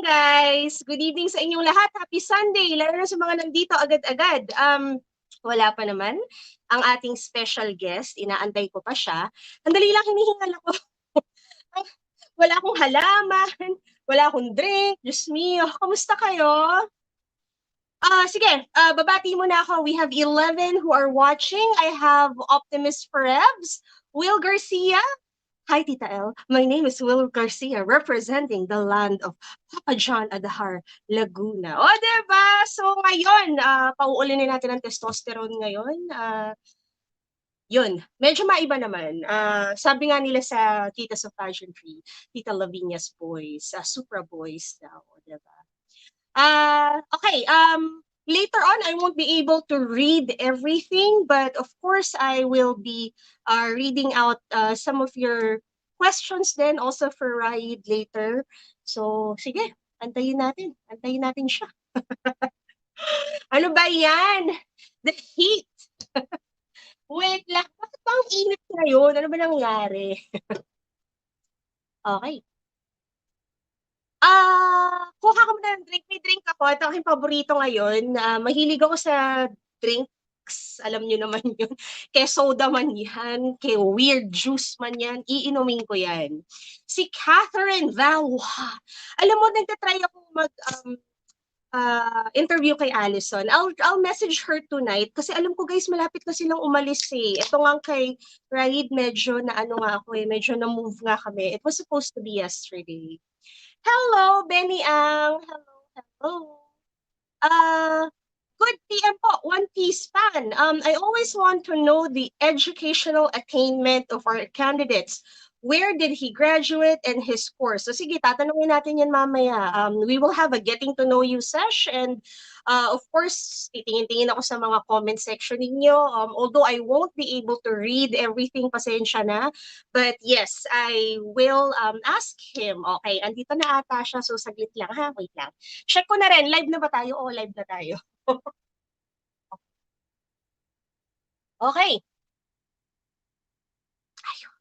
evening, guys. Good evening sa inyong lahat. Happy Sunday. Lalo na sa mga nandito agad-agad. Wala pa naman ang ating special guest. Inaantay ko pa siya. Andali lang, hinihingal ako. Wala akong halaman. Wala akong drink. Diyos mio. Kamusta kayo? Sige, babati muna ako. We have 11 who are watching. I have Optimist Forebs, Will Garcia. Hi, Tita El. My name is Will Garcia, representing the land of Papa John Adahar, Laguna. O, diba? So, ngayon, pauulinin natin ang testosterone ngayon. Yun, medyo maiba naman. Sabi nga nila sa Titas of Pageantry, Tita Lavinia's boys, Supra boys daw, diba? Okay, later on, I won't be able to read everything, but of course, I will be reading out some of your questions then also for Raed later. So, sige, antayin natin. Antayin natin siya. Ano ba yan? The heat. Wait lang. Bakit ba ang init ngayon? Ano ba nangyari? Okay. Kuha ko muna ng drink. May drink ako. Ito aking paborito ngayon. Mahilig ako sa drinks. Alam niyo naman yun. Kaya soda man yan. Kaya weird juice man yan. Iinumin ko yan. Si Catherine Valois. Alam mo, nagtatry ako interview kay Allison. I'll message her tonight kasi alam ko guys, malapit na silang umalis eh. Ito nga kay Raed, medyo na ano nga ako eh. Medyo na-move nga kami. It was supposed to be yesterday. Hello, Benny Ang. Hello, hello. Good PM po, One Piece fan. I always want to know the educational attainment of our candidates. Where did he graduate and his course? So sige, tatanungin natin yan mamaya. We will have a getting to know you sesh and of course, titingin-tingin ako sa mga comment section ninyo. Although I won't be able to read everything, pasensya na. But yes, I will ask him. Okay, andito na ata siya. So saglit lang ha, wait lang. Check ko na rin, live na ba tayo? Oo, live na tayo. Okay. Ayun.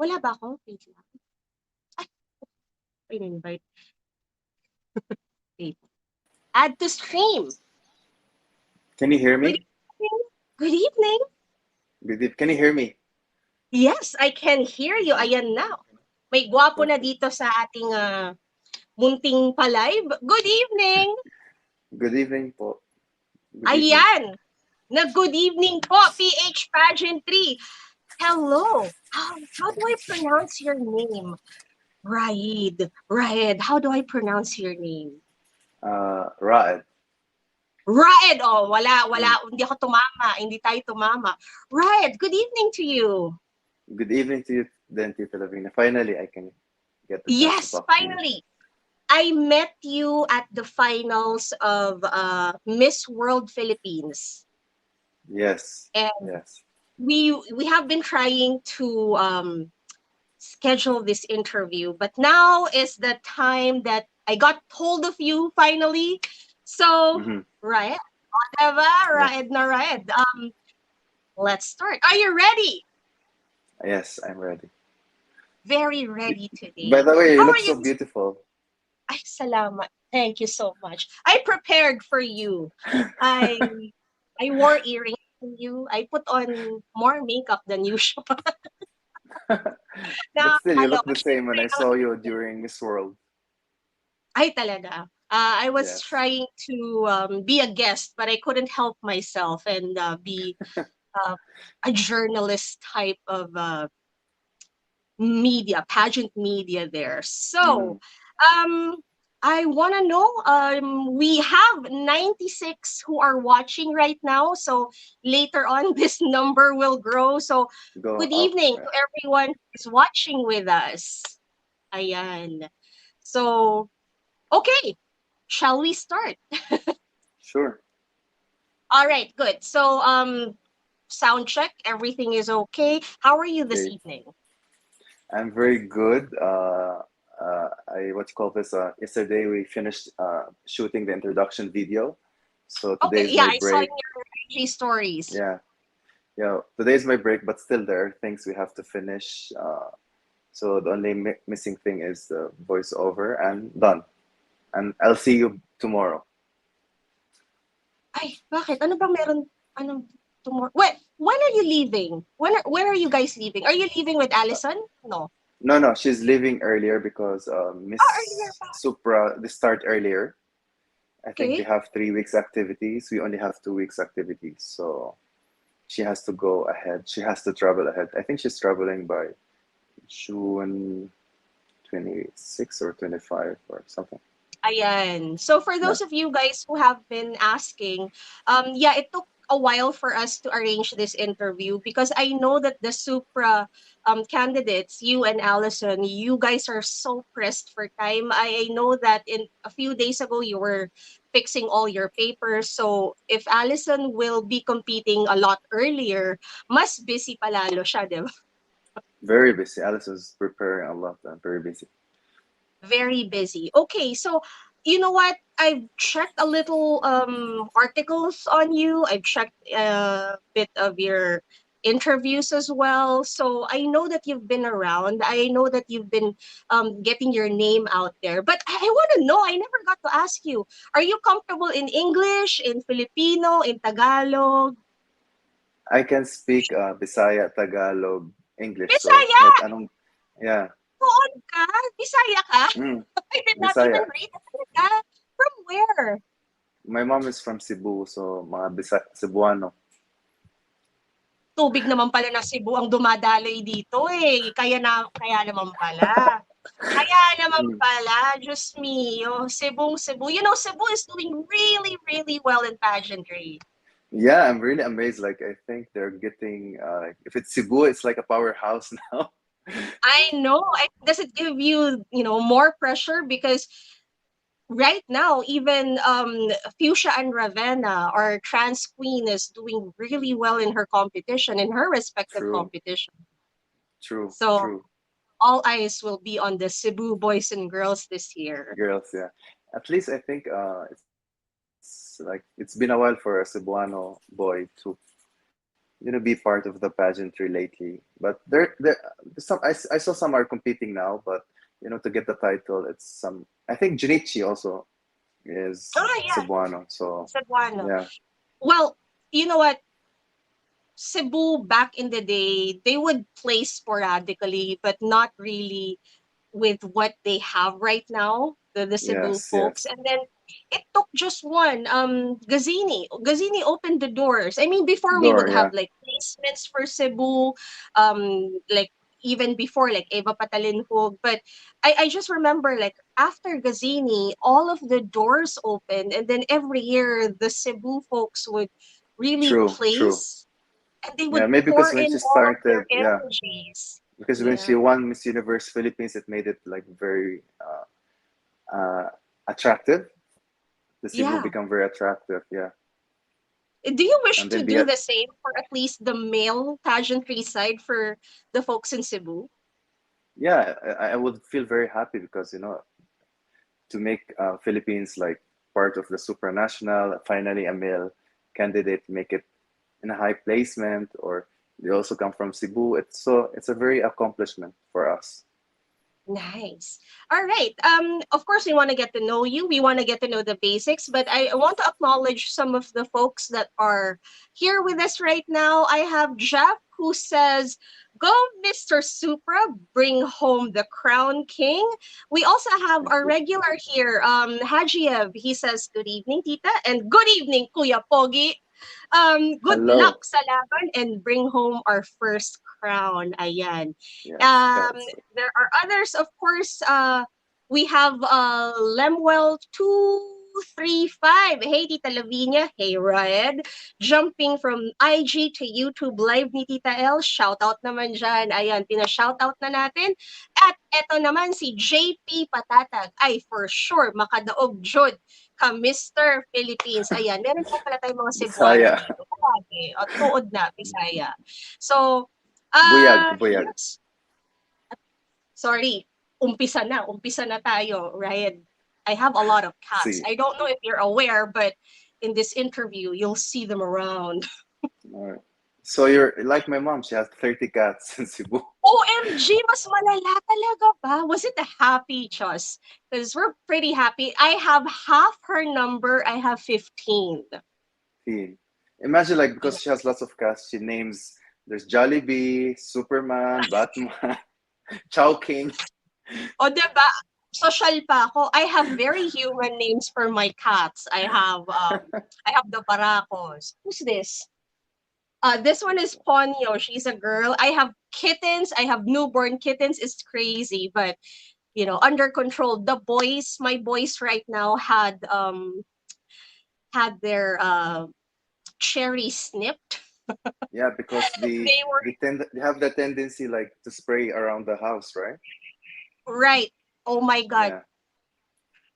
Wala ba ako? Wait lang. In-invite. Wait. Add to stream. Can you hear me? Good evening. Can you hear me? Yes, I can hear you. Ayan na. May gwapo na dito sa ating munting pa-live. Good evening. Good evening po. Ayan. Good evening po, PH Pageantry. Hello. How do I pronounce your name? Raed. How do I pronounce your name? Raed. Raed. Oh, wala. Hindi ako tumama. Hindi tayo tumama. Raed, good evening to you. Good evening to you then, Tita Lavina. Finally, I can get the Yes, finally. I met you at the finals of Miss World Philippines. Yes. And yes. We have been trying to schedule this interview, but now is the time that I got hold of you finally. So, Raed, Raed na Raed. Let's start. Are you ready? Yes, I'm ready. Very ready today. By the way, you look so beautiful. Ay, salamat. Thank you so much. I prepared for you. I wore earrings for you. I put on more makeup than usual. But still, you look the same when I saw you during Miss World. Ay, talaga. I was trying to be a guest, but I couldn't help myself and be a journalist type of media, pageant media there. So, I want to know, we have 96 who are watching right now. So later on, this number will grow. So good evening to everyone who's watching with us. Ayan. So, okay. Shall we start? Sure. All right, good. So, sound check. Everything is okay. How are you this evening? I'm very good. Yesterday we finished shooting the introduction video. So today's my break. I saw your IG stories. Yeah. Today's my break, but still there are things we have to finish. So the only missing thing is the voiceover and done. And I'll see you tomorrow. Ay, bakit? Ano bang meron? Ano tomorrow? When are you leaving? When are you guys leaving? Are you leaving with Allison? No. No, no, she's leaving earlier because Earlier Miss pa. Supra, they start earlier. I think they Okay. have 3 weeks activities. We only have 2 weeks activities. So she has to go ahead. She has to travel ahead. I think she's traveling by June 26 or 25 or something. Ayan. So for Yeah, those of you guys who have been asking, yeah, it took a while for us to arrange this interview because I know that the Supra candidates, you and Allison, you guys are so pressed for time. I know that in a few days ago you were fixing all your papers. So if Allison will be competing a lot earlier, mas busy palalo siya, di ba? very busy. Alice is preparing a lot. I'm very busy. Very busy. Okay, so you know what? I've checked a little articles on you. I've checked a bit of your interviews as well. So I know that you've been around. I know that you've been getting your name out there. But I want to know, I never got to ask you, are you comfortable in English, in Filipino, in Tagalog? I can speak Bisaya, Tagalog, English. So Bisaya! kahit anong, yeah, Noon ka? Bisaya ka? mm, I did not even Bisaya. read that. From where? My mom is from Cebu, so mga Cebuano. Tubig naman pala ng Cebu ang dumadaloy dito eh. Kaya naman pala. Kaya naman Mm. pala, Diyos mio, Cebu. You know, Cebu is doing really, really well in pageantry. Yeah, I'm really amazed. Like I think they're getting if it's Cebu, it's like a powerhouse now. I know. Does it give you, more pressure? Because right now, even Fuchsia and Ravenna, our trans queen, is doing really well in her competition, in her respective True, competition. true, So true. all eyes will be on the Cebu boys and girls this year. Girls, yeah. At least I think it's like it's been a while for a Cebuano boy to be part of the pageantry lately. But there some I saw some are competing now, but to get the title, it's some. I think Junichi also is Oh yeah, Cebuano. So Cebuano. yeah, Well, you know what? Cebu back in the day, they would play sporadically, but not really with what they have right now, the Cebu yes, folks. yes. And then it took just one. Gazini. Gazini opened the doors. I mean, before we would Door, have yeah, like placements for Cebu, like even before like Eva Patalinhog. But I just remember like after Gazini, all of the doors opened and then every year the Cebu folks would really true, true. place and they Yeah, would maybe pour because when in she all of their started, yeah, energies. because when she Yeah. won Miss Universe Philippines, it made it like very attractive. The Cebu Yeah. become very attractive, yeah. Do you wish And to then do be the same for at least the male pageantry side for the folks in Cebu? yeah, I would feel very happy because to make Philippines like part of the supranational, finally a male candidate make it in a high placement, or they also come from Cebu. It's a very accomplishment for us. Nice. All right. Of course, we want to get to know you. We want to get to know the basics, but I want to acknowledge some of the folks that are here with us right now. I have Jeff who says, "Go, Mister Supra, bring home the crown king." We also have Thank our you. regular here, Hajiev. He says, "Good evening, Tita," and "Good evening, Kuya Pogi." Good luck Hello. sa laban and bring home our first crown. Ayan. Yes, Um, yes. there are others, of course. We have Lemuel235. Hey, Tita Lavinia. Hey, Raed. Jumping from IG to YouTube live ni Tita L. Shoutout naman dyan. Ayan, pina-shoutout na natin. At eto naman si JP Patatag. Ay, for sure, makadaog jud ka Mister Philippines. Ayan, meron pa pala tayong mga Cebuano Bisaya. dito. Grabe. O, tuod na, Bisaya. So, Buyag, buyag. yes. Sorry, umpisa na tayo, right? I have a lot of cats. See. I don't know if you're aware, but in this interview, you'll see them around. All right. So you're like my mom. She has 30 cats in Cebu. OMG, mas malala talaga ba? Was it a happy choice? Because we're pretty happy. I have half her number. I have 15. Teen. Imagine like Yeah. because she has lots of cast, she names there's Jollibee, Superman, Batman, Chowking. O, diba? Social pa ako. I have very human names for my cats. I have the Baracos. Who's this? This one is Ponyo. She's a girl. I have kittens. I have newborn kittens. It's crazy, but under control. My boys right now had their cherry snipped. Yeah, because They were they have the tendency like to spray around the house, right? right. Oh my god, Yeah.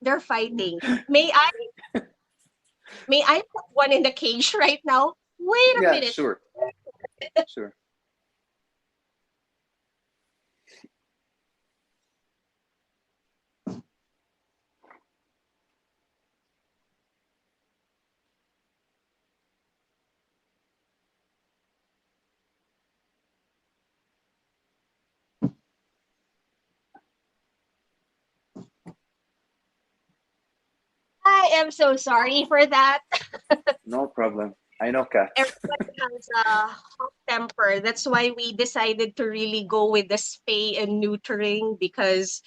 they're fighting. May I put one in the cage right now? Wait a Yeah, minute. sure. Sure. I am so sorry for that. No problem. I know cats. Everybody has a hot temper. That's why we decided to really go with the spay and neutering because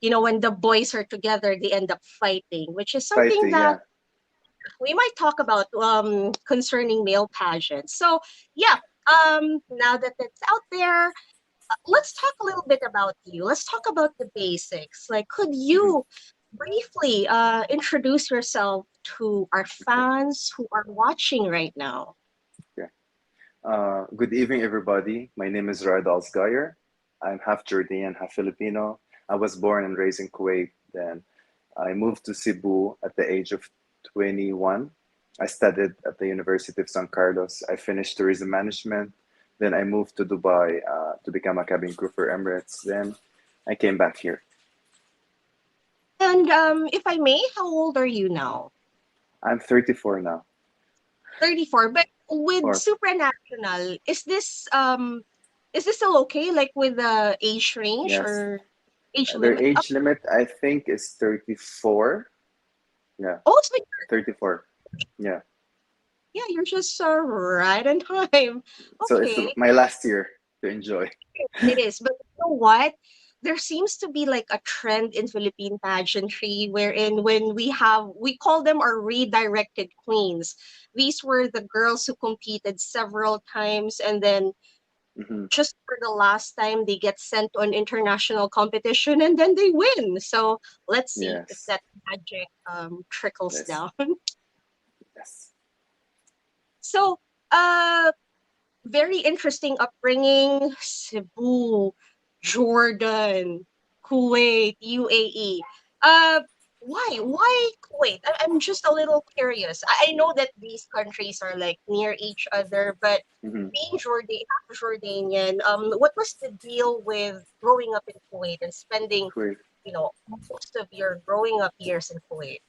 when the boys are together, they end up fighting, which is something Fighting, that yeah. we might talk about concerning male pageants. So yeah, now that it's out there, let's talk a little bit about you. Let's talk about the basics. Like, could Hmm. you briefly introduce yourself to our fans who are watching right now? Yeah. Good evening, everybody. My name is Raed Al Zhagyer. I'm half Jordanian, half Filipino. I was born and raised in Kuwait. Then I moved to Cebu at the age of 21. I studied at the University of San Carlos. I finished tourism management. Then I moved to Dubai to become a cabin crew for Emirates. Then I came back here. And if I may, how old are you now? I'm 34 now. 34. But with Or supranational, is this still okay? Like with the age range yes, or age their limit? age limit I think is 34. Yeah, Oh, so 34. Yeah. yeah, you're just right on time. So it's Okay, my last year to enjoy. it is. But you know what? There seems to be like a trend in Philippine pageantry wherein when we call them our redirected queens. These were the girls who competed several times and then Hmm. just for the last time they get sent on international competition and then they win. So let's see if Yes. that magic trickles Yes. down. Yes. So uh very interesting upbringing. Cebu, Jordan, Kuwait, UAE. Uh, why Kuwait? I'm just a little curious. I know that these countries are like near each other, but Hmm. being half Jordanian, what was the deal with growing up in Kuwait and spending, Great. most of your growing up years in Kuwait?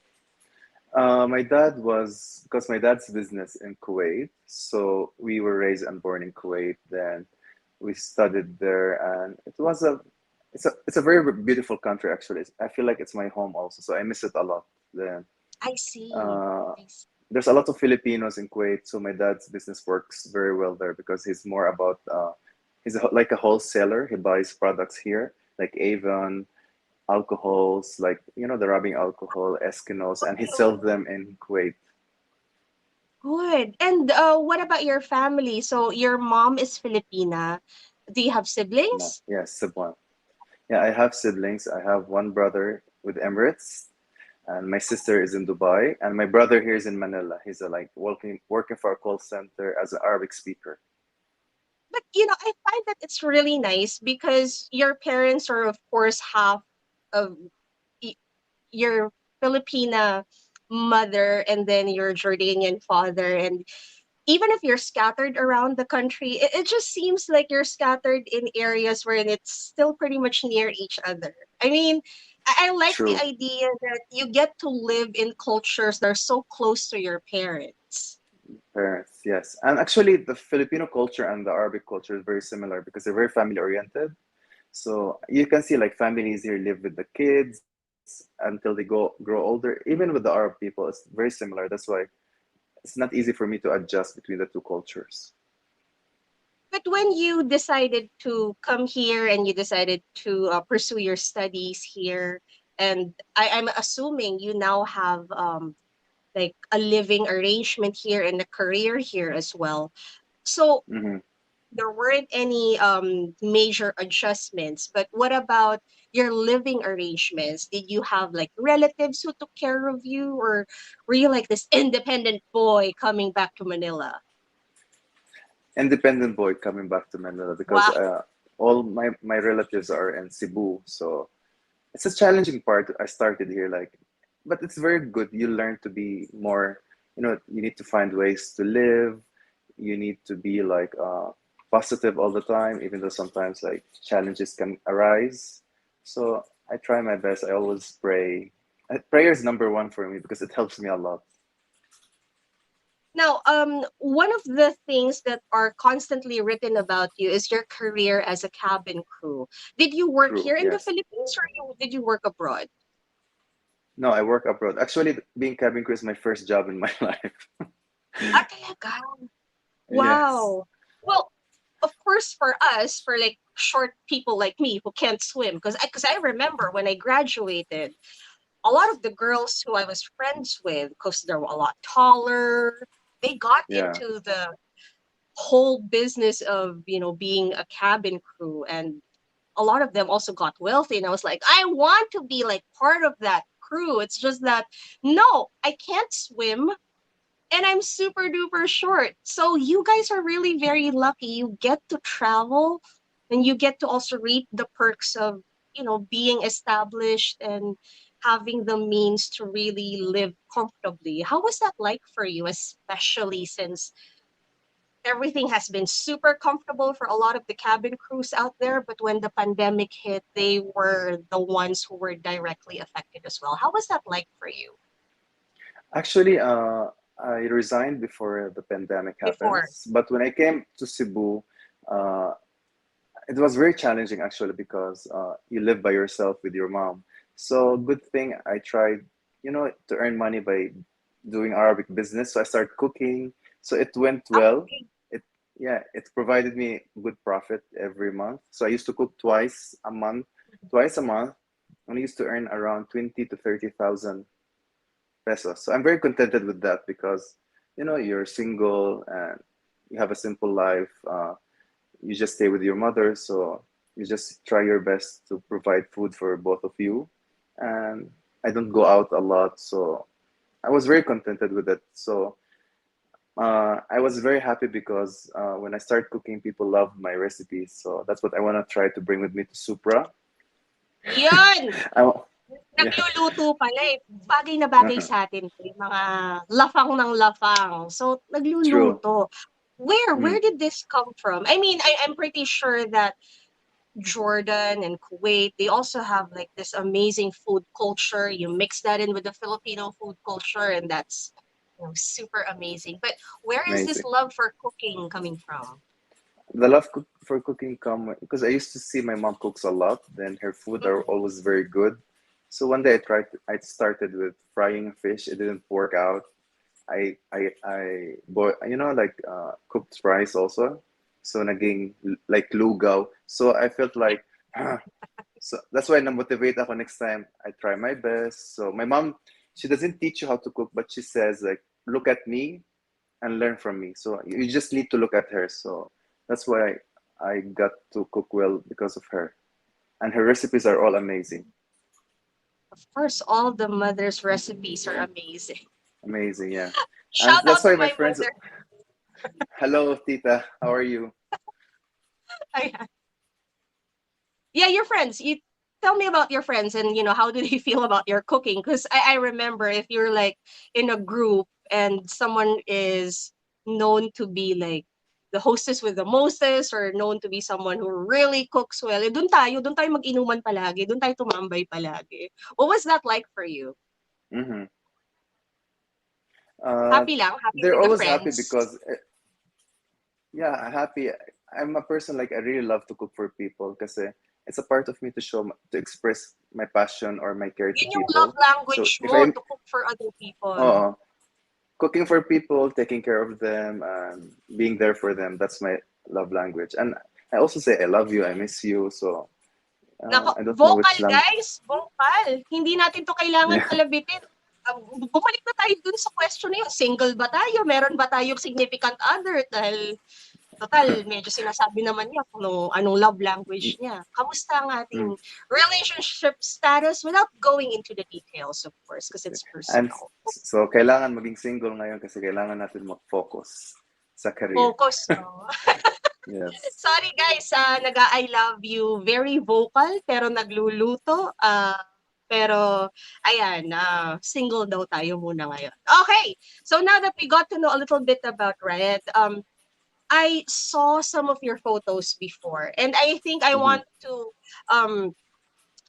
My dad was because my dad's business in Kuwait, so we were raised and born in Kuwait. Then we studied there, and it's a very beautiful country actually. I feel like it's my home also, so I miss it a lot. Then I see. uh, I see. there's a lot of Filipinos in Kuwait, so my dad's business works very well there because he's more about like a wholesaler. He buys products here like Avon, alcohols, like the rubbing alcohol, Eskimos, and he sells them in Kuwait. Good. And what about your family? So your mom is Filipina. Do you have No, siblings? yes, Cebuano. Yeah, I have siblings. I have one brother with Emirates, and my sister is in Dubai, and my brother here is in Manila. He's like working for a call center as an Arabic speaker. But I find that it's really nice because your parents are, of course, half of y- your Filipina mother and then your Jordanian father. And even if you're scattered around the country, it just seems like you're scattered in areas where it's still pretty much near each other. I mean, I like the True. idea that you get to live in cultures that are so close to your parents. Parents, yes. And actually, the Filipino culture and the Arabic culture is very similar because they're very family oriented. So you can see like families here live with the kids until they grow older. Even with the Arab people, it's very similar. That's why it's not easy for me to adjust between the two cultures. But when you decided to come here and you decided to pursue your studies here, and I'm assuming you now have like a living arrangement here and a career here as well. So Hmm. there weren't any major adjustments, but what about your living arrangements? Did you have like relatives who took care of you, or were you like this independent boy coming back to Manila? Independent boy coming back to Manila because Wow. all my relatives are in Cebu. So it's a challenging part. I started here, like, but it's very good. You learn to be more, you need to find ways to live. You need to be like positive all the time, even though sometimes like challenges can arise. So I try my best. I always pray. Prayer is number one for me because it helps me a lot. Now, one of the things that are constantly written about you is your career as a cabin crew. Did you work True. here in the Yes. Philippines, or did you work abroad? No, I work abroad. Actually, being cabin crew is my first job in my life. Ah, talaga? Yes. Wow. Well, of course, for us, for like short people like me who can't swim, because I remember when I graduated, a lot of the girls who I was friends with, because they're a lot taller, they got Yeah. into the whole business of being a cabin crew, and a lot of them also got wealthy, and I was like, I want to be like part of that crew. It's just that no, I can't swim, and I'm super duper short. So you guys are really very lucky. You get to travel, and you get to also reap the perks of, being established and having the means to really live comfortably. How was that like for you, especially since everything has been super comfortable for a lot of the cabin crews out there, but when the pandemic hit, they were the ones who were directly affected as well. How was that like for you Actually, I resigned before the pandemic before? happens. But when I came to Cebu, uh, it was very challenging actually because you live by yourself with your mom. So good thing I tried, to earn money by doing Arabic business. So I started cooking. So it went well. Okay. It Yeah, it provided me good profit every month. So I used to cook twice a month, and I used to earn around 20 to 30,000 pesos. So I'm very contented with that because you're single and you have a simple life. You just stay with your mother, so you just try your best to provide food for both of you. And I don't go out a lot, so I was very contented with it. So I was very happy because when I started cooking, people loved my recipes. So that's what I want to try to bring with me to Supra. Yun! I, yeah, Nagluluto pala eh. Bagay na bagay uh-huh. sa atin 'to, yung mga lafang ng lafang. So, True. nagluluto. Where Mm, did this come from? I mean, I'm pretty sure that Jordan and Kuwait, they also have like this amazing food culture. You mix that in with the Filipino food culture, and that's super amazing. But where is this amazing. love for cooking coming from? The for cooking come because I used to see my mom cooks a lot. Then her food are Mhm. always very good. So one day I started with frying fish. It didn't work out. I boy, like cooked rice also. So naging like lugaw. So I felt like so that's why na-motivate ako next time. I try my best. So my mom, she doesn't teach you how to cook, but she says like look at me and learn from me. So you just need to look at her. So that's why I got to cook well because of her. And her recipes are all amazing. Of course, all the mother's recipes are amazing. Amazing, yeah. And Shout that's out to why my my friends, mother. hello, Tita, how are you? Yeah, your friends. You tell me about your friends, and how do they feel about your cooking? Because I remember, if you're like in a group and someone is known to be like the hostess with the mostest, or known to be someone who really cooks well, dun tayo mag-inuman palagi, dun tayo tumambay palagi. What was that like for you? Mm-hmm. Uh, Happy lang, happy they're with the always happy friends. because yeah, happy. I'm a person like I really love to cook for people because it's a part of me to to express my passion or my care to Yun yung love people. So language if mo, I'm to cook for other people. uh, cooking for people, taking care of them, and being there for them, that's my love language. And I also say I love you, I miss you. So Nako, I don't know vocal which lang. guys, vocal. Hindi natin to kailangan Yeah, palabitin. Bumalik na tayo dun sa question na yun. Single ba tayo? Meron ba tayong significant other? Dahil total, medyo sinasabi naman niya kung anong love language niya. Kamusta ang mm. ating relationship status without going into the details, of course, because it's And personal. so kailangan maging single ngayon kasi kailangan natin mag-focus sa career. Focus, no? Yes. Sorry guys, nag-I love you. Very vocal, pero nagluluto. Pero, ayan, single daw tayo muna ngayon. Okay, so now that we got to know a little bit about Raed, I saw some of your photos before, and I think I Mm-hmm. want to um,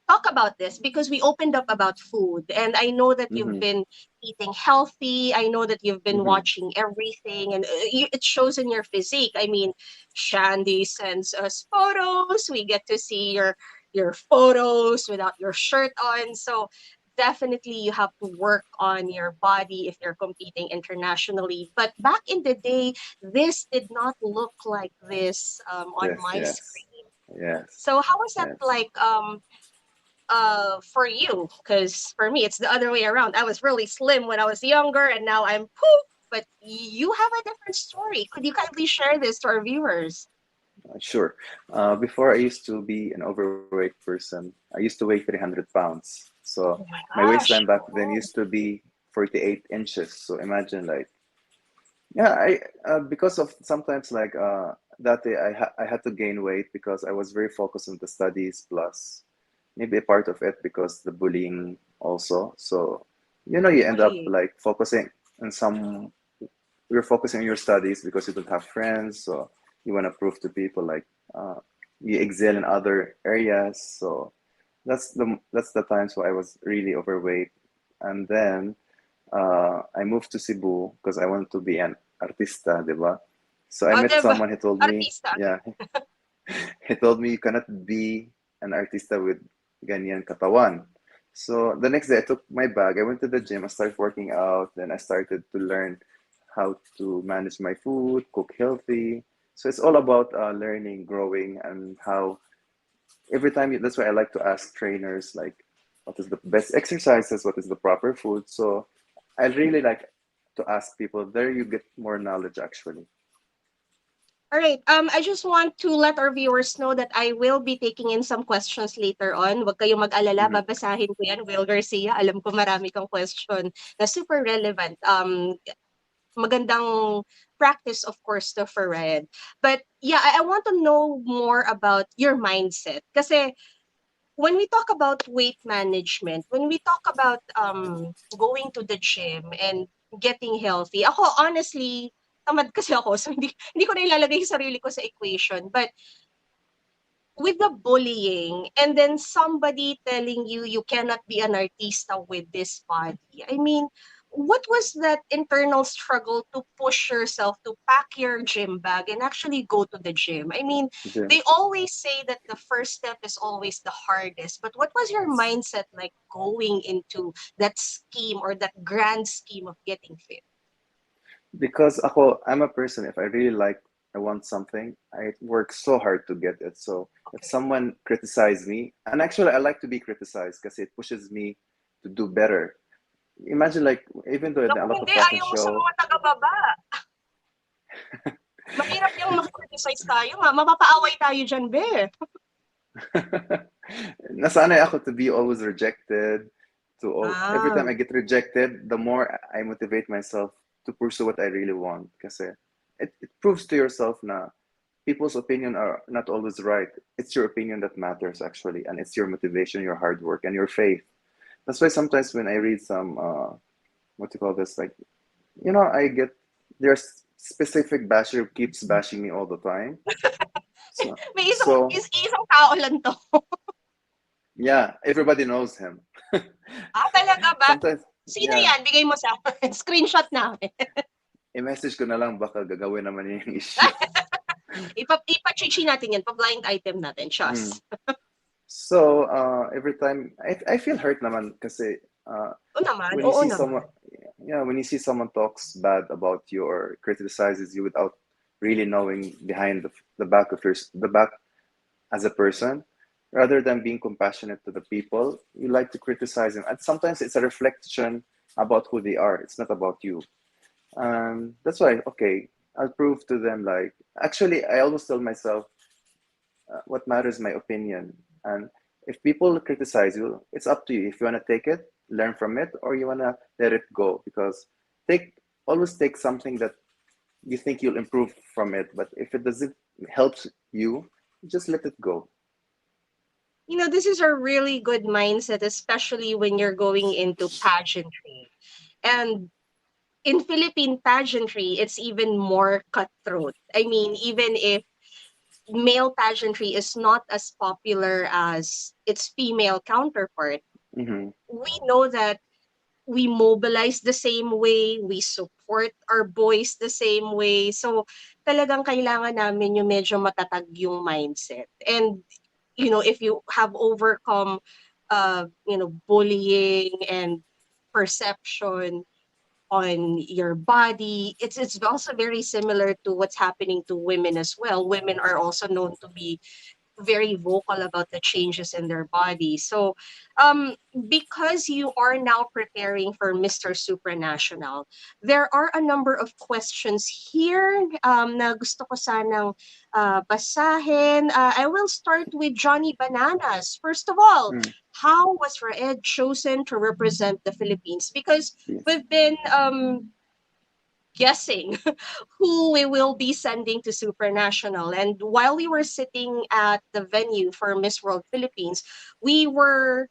talk about this because we opened up about food, and I know that you've Mm-hmm. been eating healthy. I know that you've been Mm-hmm. watching everything, and it shows in your physique. I mean, Shandy sends us photos. We get to see your photos without your shirt on. So definitely you have to work on your body if you're competing internationally. But back in the day, this did not look like this on Yes, my yes, screen. yes, So how was that yes. like for you? Because for me it's the other way around. I was really slim when I was younger and now I'm poop, but you have a different story. Could you kindly share this to our viewers? Sure. Before I used to be an overweight person. I used to weigh 300 pounds. So Oh my my waistline gosh. back then Oh, used to be 48 inches. So imagine like, yeah, I because of sometimes like that day I had to gain weight because I was very focused on the studies plus maybe a part of it because the bullying also. So you end up bullying. like focusing on some you're focusing on your studies because you don't have friends, so you want to prove to people like uh, you excel in other areas. So that's the times where I was really overweight, and then I moved to Cebu because I wanted to be an artista, diba? So I Oh, met diba? someone. He told me, Artista. yeah, he told me you cannot be an artista with ganyan katawan. So the next day, I took my bag. I went to the gym. I started working out. Then I started to learn how to manage my food, cook healthy. So it's all about learning, growing, and how every time. That's why I like to ask trainers like, what is the best exercises? What is the proper food? So I really like to ask people. There, you get more knowledge actually. All right. I just want to let our viewers know that I will be taking in some questions later on. Huwag kayong mag-alala, Mm-hmm. babasahin ko yan. Will Garcia, alam ko marami kang question na super relevant. Magandang practice, of course, to for Raed. But yeah, I want to know more about your mindset. Kasi when we talk about weight management, when we talk about going to the gym and getting healthy, ako honestly, tamad kasi ako, so hindi ko na ilalagay yung sarili ko sa equation. But with the bullying and then somebody telling you you cannot be an artista with this body. I mean, what was that internal struggle to push yourself to pack your gym bag and actually go to the gym? I mean, Gym. they always say that the first step is always the hardest, but what was your mindset like going into that scheme or that grand scheme of getting fit? Because ako, I'm a person, if I really like, I want something, I work so hard to get it. So if Okay. someone criticize me, and actually I like to be criticized because it pushes me to do better. Imagine like, even though in Naku, a lot of hindi. fashion Ayaw mo sa show, mga taga-baba. Mahirap yung mag-criticize tayo. Mapapaaway tayo dyan, be. nasanay ako to be always rejected. Every Ah, time I get rejected, the more I motivate myself to pursue what I really want. Kasi it proves to yourself na people's opinion are not always right. It's your opinion that matters actually, and it's your motivation, your hard work, and your faith. That's why sometimes when I read some what do you call this, like I get there's specific basher who keeps bashing me all the time. So may so isang tao lang to. yeah, everybody knows him. Ah, talaga ba? Sometimes. Sino yeah, yan? Bigay mo sa akin. Screenshot namin. i-message ko na lang baka gagawin naman yung issue. Ipa-chichi natin yan. Pa-blind item natin. Mm. Trust. So, every time I feel hurt naman kasi Oo naman. when you Oo see naman. someone, yeah, when you see someone talks bad about you or criticizes you without really knowing behind the back of the back as a person, rather than being compassionate to the people, you like to criticize them. And sometimes it's a reflection about who they are. It's not about you. That's why, okay, I'll prove to them like, actually, I always tell myself, what matters is my opinion. And if people criticize you, it's up to you. If you want to take it, learn from it, or you want to let it go. Because take always take something that you think you'll improve from it. But if it doesn't help you, just let it go. This is a really good mindset, especially when you're going into pageantry. And in Philippine pageantry, it's even more cutthroat. I mean, even if male pageantry is not as popular as its female counterpart, Mm-hmm. we know that we mobilize the same way, we support our boys the same way. So talagang kailangan namin yung medyo matatag yung mindset. And if you have overcome bullying and perception on your body, it's also very similar to what's happening to women as well. Women are also known to be very vocal about the changes in their body. So, because you are now preparing for Mister Supranational, there are a number of questions here na gusto ko sanang basahin. I will start with Johnny Bananas. First of all, Mm. how was Raed chosen to represent the Philippines? Because Yes. we've been guessing who we will be sending to Supranational. And while we were sitting at the venue for Miss World Philippines, we were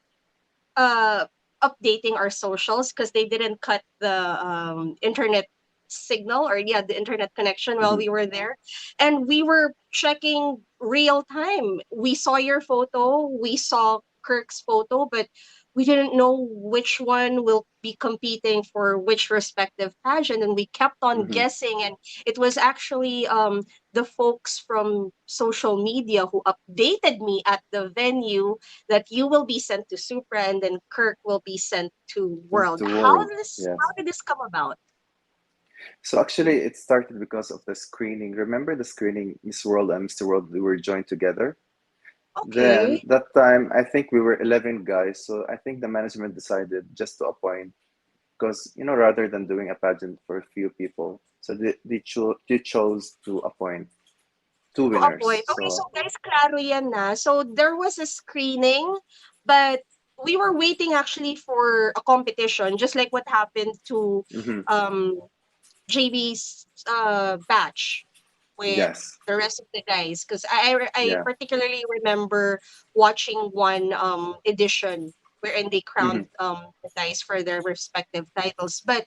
uh, updating our socials because they didn't cut the internet signal, or yeah, the internet connection while Mm-hmm. we were there, and we were checking real time. We saw your photo, we saw Kirk's photo, but we didn't know which one will be competing for which respective pageant, and we kept on Mm-hmm. guessing. And it was actually the folks from social media who updated me at the venue that you will be sent to Supra and then Kirk will be sent to World. To How world. this how Yes. did this come about? So actually, it started because of the screening. Remember the screening, Miss World and Mr. World, we were joined together. Then Okay. that time, I think we were 11 guys. So I think the management decided just to appoint, because rather than doing a pageant for a few people, so they chose to appoint two To a point. winners. Okay, so So guys, klaro yan na. So there was a screening, but we were waiting actually for a competition, just like what happened to mhm, um JB's batch with yes, the rest of the guys, because I yeah, particularly remember watching one edition wherein they crowned mhm, the guys for their respective titles. But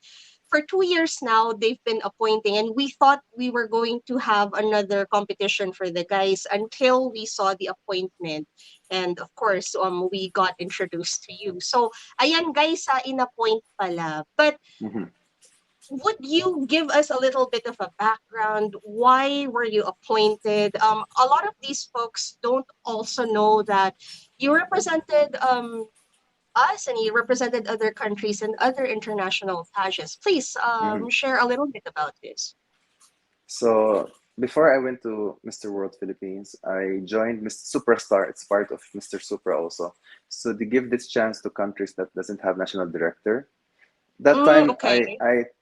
for 2 years now, they've been appointing, and we thought we were going to have another competition for the guys until we saw the appointment, and of course, we got introduced to you. So, ayan guys, sa in-appoint pala. But mhm. would you give us a little bit of a background? Why were you appointed? A lot of these folks don't also know that you represented us and you represented other countries and other international pageants. Please Mhm. share a little bit about this. So before I went to Mr. World Philippines, I joined Mr. Superstar. It's part of Mr. Supra also. So they give this chance to countries that doesn't have national director. That time Okay.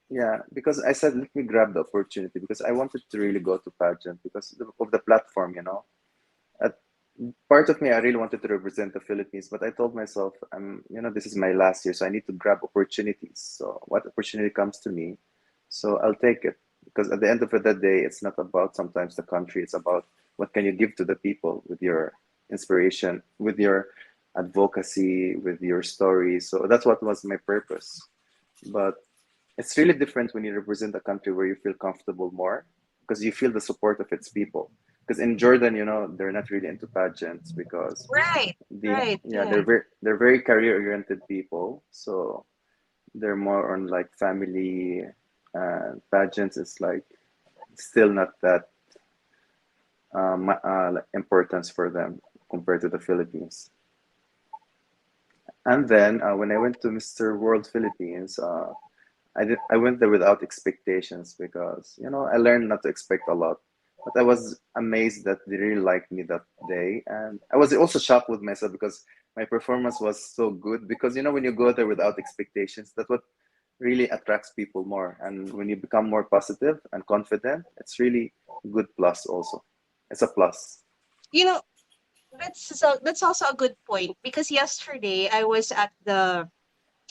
yeah, because I said let me grab the opportunity because I wanted to really go to pageant because of the platform. At part of me I really wanted to represent the Philippines, but I told myself this is my last year, so I need to grab opportunities. So what opportunity comes to me, so I'll take it. Because at the end of the day, it's not about sometimes the country, it's about what can you give to the people with your inspiration, with your advocacy, with your stories. So that's what was my purpose. But it's really different when you represent a country where you feel comfortable more because you feel the support of its people. Because in Jordan, they're not really into pageants because Right. the Right. yeah Yeah. they're very career oriented people. So they're more on like family pageants. It's like still not that like importance for them compared to the Philippines. And then when I went to Mr. World Philippines, I went there without expectations because I learned not to expect a lot. But I was amazed that they really liked me that day, and I was also shocked with myself because my performance was so good. Because when you go there without expectations, that's what really attracts people more. And when you become more positive and confident, it's really a good plus. Also, it's a plus. You know, that's also a good point because yesterday I was at the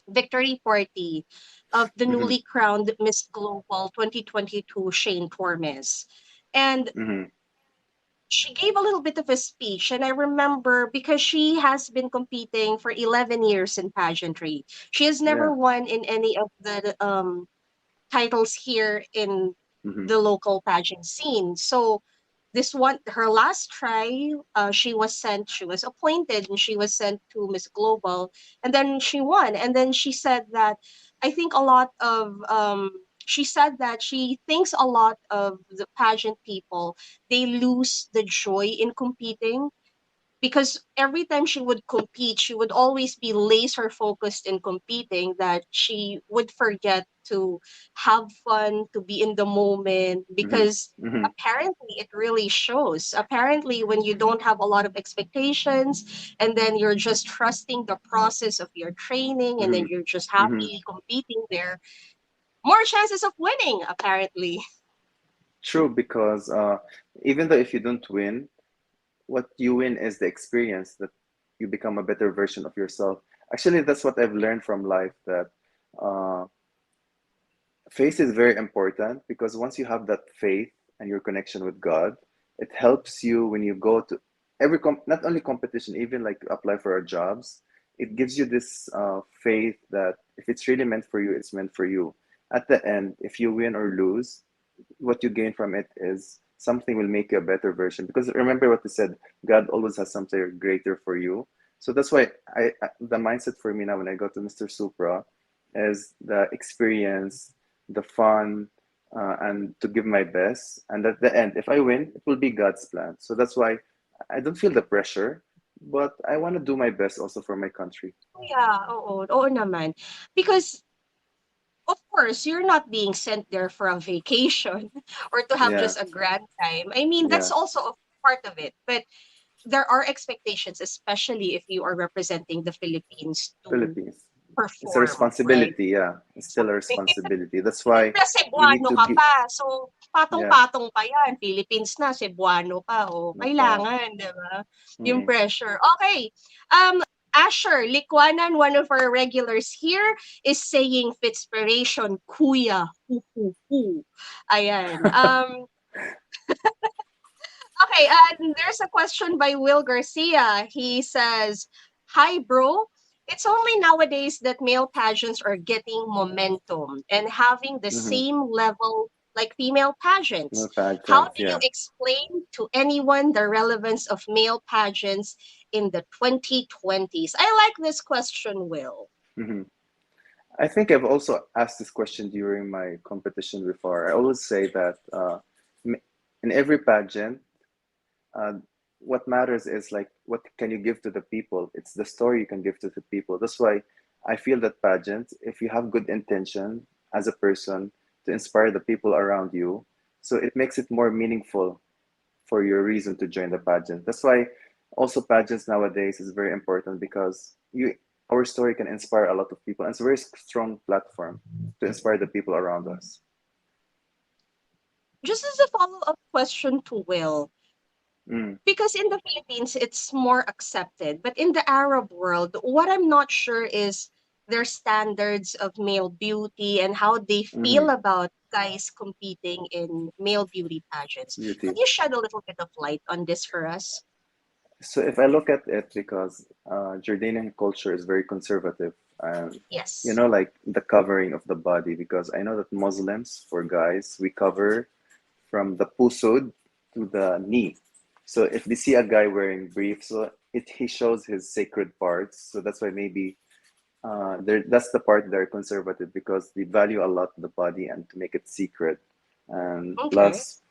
victory party of the Mm-hmm. newly crowned Miss Global 2022 Shane Tormes. And Mm-hmm. she gave a little bit of a speech, and I remember because she has been competing for 11 years in pageantry. She has never Yeah. won in any of the titles here in Mm-hmm. the local pageant scene. So this one, her last try, she was appointed and she was sent to Miss Global, and then she won. And then she said that I think a lot of she said that she thinks a lot of the pageant people, they lose the joy in competing because every time she would compete, she would always be laser focused in competing that she would forget to have fun, to be in the moment, Mm-hmm. because Mm-hmm. apparently it really shows. Apparently, when you don't have a lot of expectations and then you're just trusting the process of your training and then Mm-hmm. you're just Mm-hmm. happy competing there, more chances of winning, apparently. True, because even though if you don't win, what you win is the experience that you become a better version of yourself. Actually, that's what I've learned from life that uh, faith is very important because once you have that faith and your connection with God, it helps you when you go to not only competition, even like apply for our jobs. It gives you this faith that if it's really meant for you, it's meant for you. At the end, if you win or lose, what you gain from it is something will make you a better version. Because remember what you said, God always has something greater for you. So that's why the mindset for me now when I go to Mr. Supra is the experience, the fun, and to give my best. And at the end, if I win, it will be God's plan. So that's why I don't feel the pressure, but I want to do my best also for my country. Yeah, oo naman. Because of course, you're not being sent there for a vacation or to have Yeah, just a grand time. I mean, that's yeah, also a part of it. But there are expectations, especially if you are representing the Philippines to Philippines. It's a perform, right? responsibility, yeah. It's still a responsibility. That's why Siyempre, we need Cebuano to ka give, pa. So, yeah, patong-patong pa yan. Philippines na, Cebuano pa. O, napa, kailangan, di ba? Yung mm, pressure. Okay. Asher, Likwanan, one of our regulars here, is saying Fitspiration, Kuya, hu, hu, hu. Ayan. Okay, and there's a question by Will Garcia. He says, "Hi, bro. It's only nowadays that male pageants are getting momentum and having the mm-hmm. same level like female pageants. No How pageants, do you yeah. explain to anyone the relevance of male pageants in the 2020s?" I like this question, Will. Mm-hmm. I think I've also asked this question during my competition before. I always say that in every pageant, uh, what matters is like what can you give to the people. It's the story you can give to the people. That's why I feel that pageants, if you have good intention as a person to inspire the people around you, so it makes it more meaningful for your reason to join the pageant. That's why also pageants nowadays is very important because you our story can inspire a lot of people and it's a very strong platform to inspire the people around us. Just as a follow-up question to Will, Mm, because in the Philippines it's more accepted, but in the Arab world, what I'm not sure is their standards of male beauty and how they hmm. feel about guys competing in male beauty pageants. Could Beauty. you shed a little bit of light on this for us? So if I look at it, because Jordanian culture is very conservative, and Yes. like the covering of the body, because I know that Muslims, for guys, we cover from the pusod to the knee. So if they see a guy wearing briefs, so he shows his sacred parts. So that's why maybe that's the part they're conservative because they value a lot the body and to make it secret. And Okay. plus,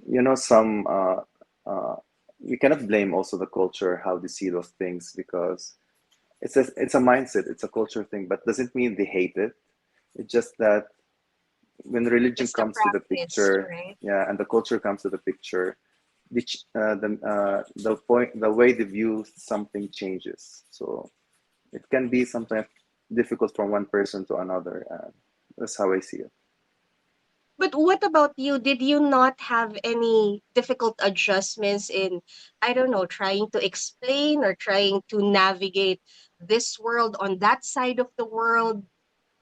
you know, some uh, you cannot blame also the culture how they see those things because it's a mindset, it's a culture thing, but doesn't mean they hate it. It's just that when religion It's the comes to the practice, picture, right? yeah, and the culture comes to the picture, the way they view something changes. So it can be sometimes difficult from one person to another. That's how I see it. But what about you? Did you not have any difficult adjustments in, I don't know, trying to explain or trying to navigate this world on that side of the world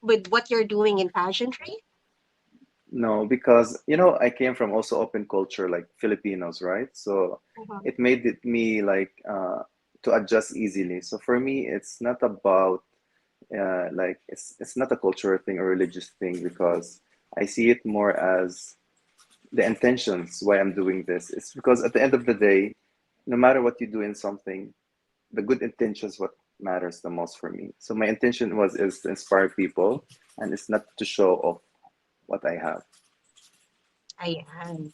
with what you're doing in pageantry? No, because you know I came from also open culture like Filipinos, right? So Mhm. it made it me like to adjust easily. So for me, it's not about like it's not a cultural thing or religious thing because I see it more as the intentions why I'm doing this. It's because at the end of the day, no matter what you do in something, the good intentions what matters the most for me. So my intention was is to inspire people, and it's not to show off what I have. Ayan.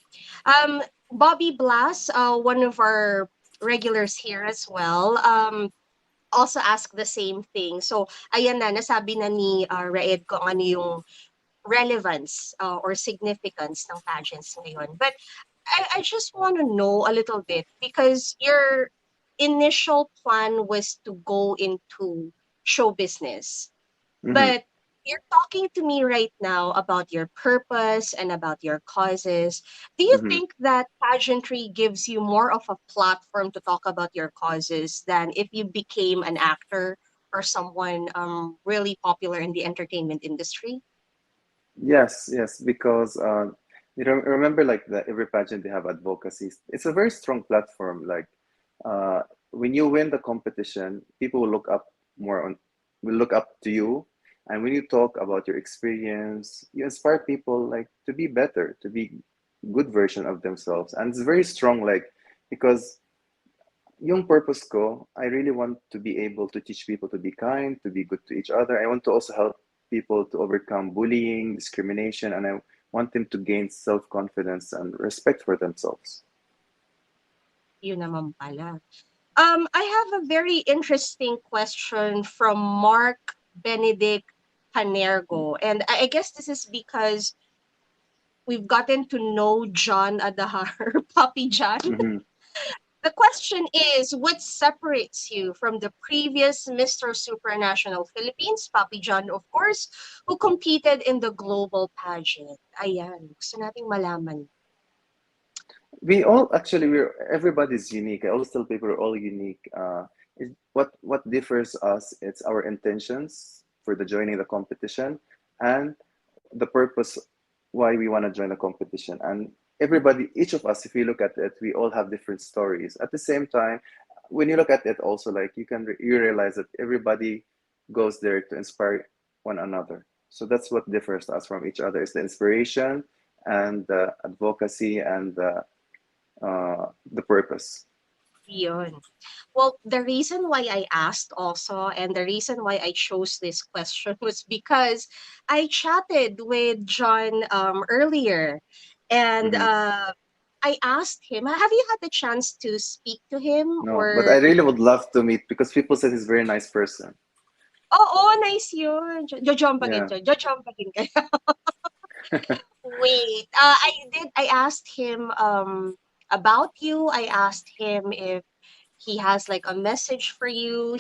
Bobby Blas, one of our regulars here as well, also asked the same thing. So, ayan na, nasabi na ni Raed kung ano yung relevance or significance ng pageants ngayon. But I just want to know a little bit because your initial plan was to go into show business. Hmm. But you're talking to me right now about your purpose and about your causes. Do you Hmm. think that pageantry gives you more of a platform to talk about your causes than if you became an actor or someone really popular in the entertainment industry? Yes, yes, because you remember like the every pageant they have advocacy. It's a very strong platform. Like uh, when you win the competition, people will look up more on will look up to you, and when you talk about your experience, you inspire people like to be better, to be good version of themselves, and it's very strong. Like because yung purpose ko, I really want to be able to teach people to be kind, to be good to each other. I want to also help people to overcome bullying, discrimination, and I want them to gain self-confidence and respect for themselves. Yun naman pala. I have a very interesting question from Mark Benedict Panergo. And I guess this is because we've gotten to know John Adahar, Puppy John. Hmm. The question is, what separates you from the previous Mister Supranational Philippines, Puppy John, of course, who competed in the global pageant? Ayan, gusto nating malaman. We all actually we're everybody's unique. I always tell people we're all unique. What differs us? It's our intentions for the joining the competition and the purpose why we want to join the competition. And everybody, each of us, if we look at it, we all have different stories. At the same time, when you look at it, also like you realize that everybody goes there to inspire one another. So that's what differs us from each other is the inspiration and the advocacy and the purpose. Yun. Well, the reason why I asked also, and the reason why I chose this question was because I chatted with John earlier, and Hmm. I asked him, "Have you had the chance to speak to him?" No, but I Or really would love to meet because people said he's a very nice person. oh, nice yun. Jojompagin Yeah. siya. Jojompagin kayo. Wait, I asked him about you. I asked him if he has like a message for you.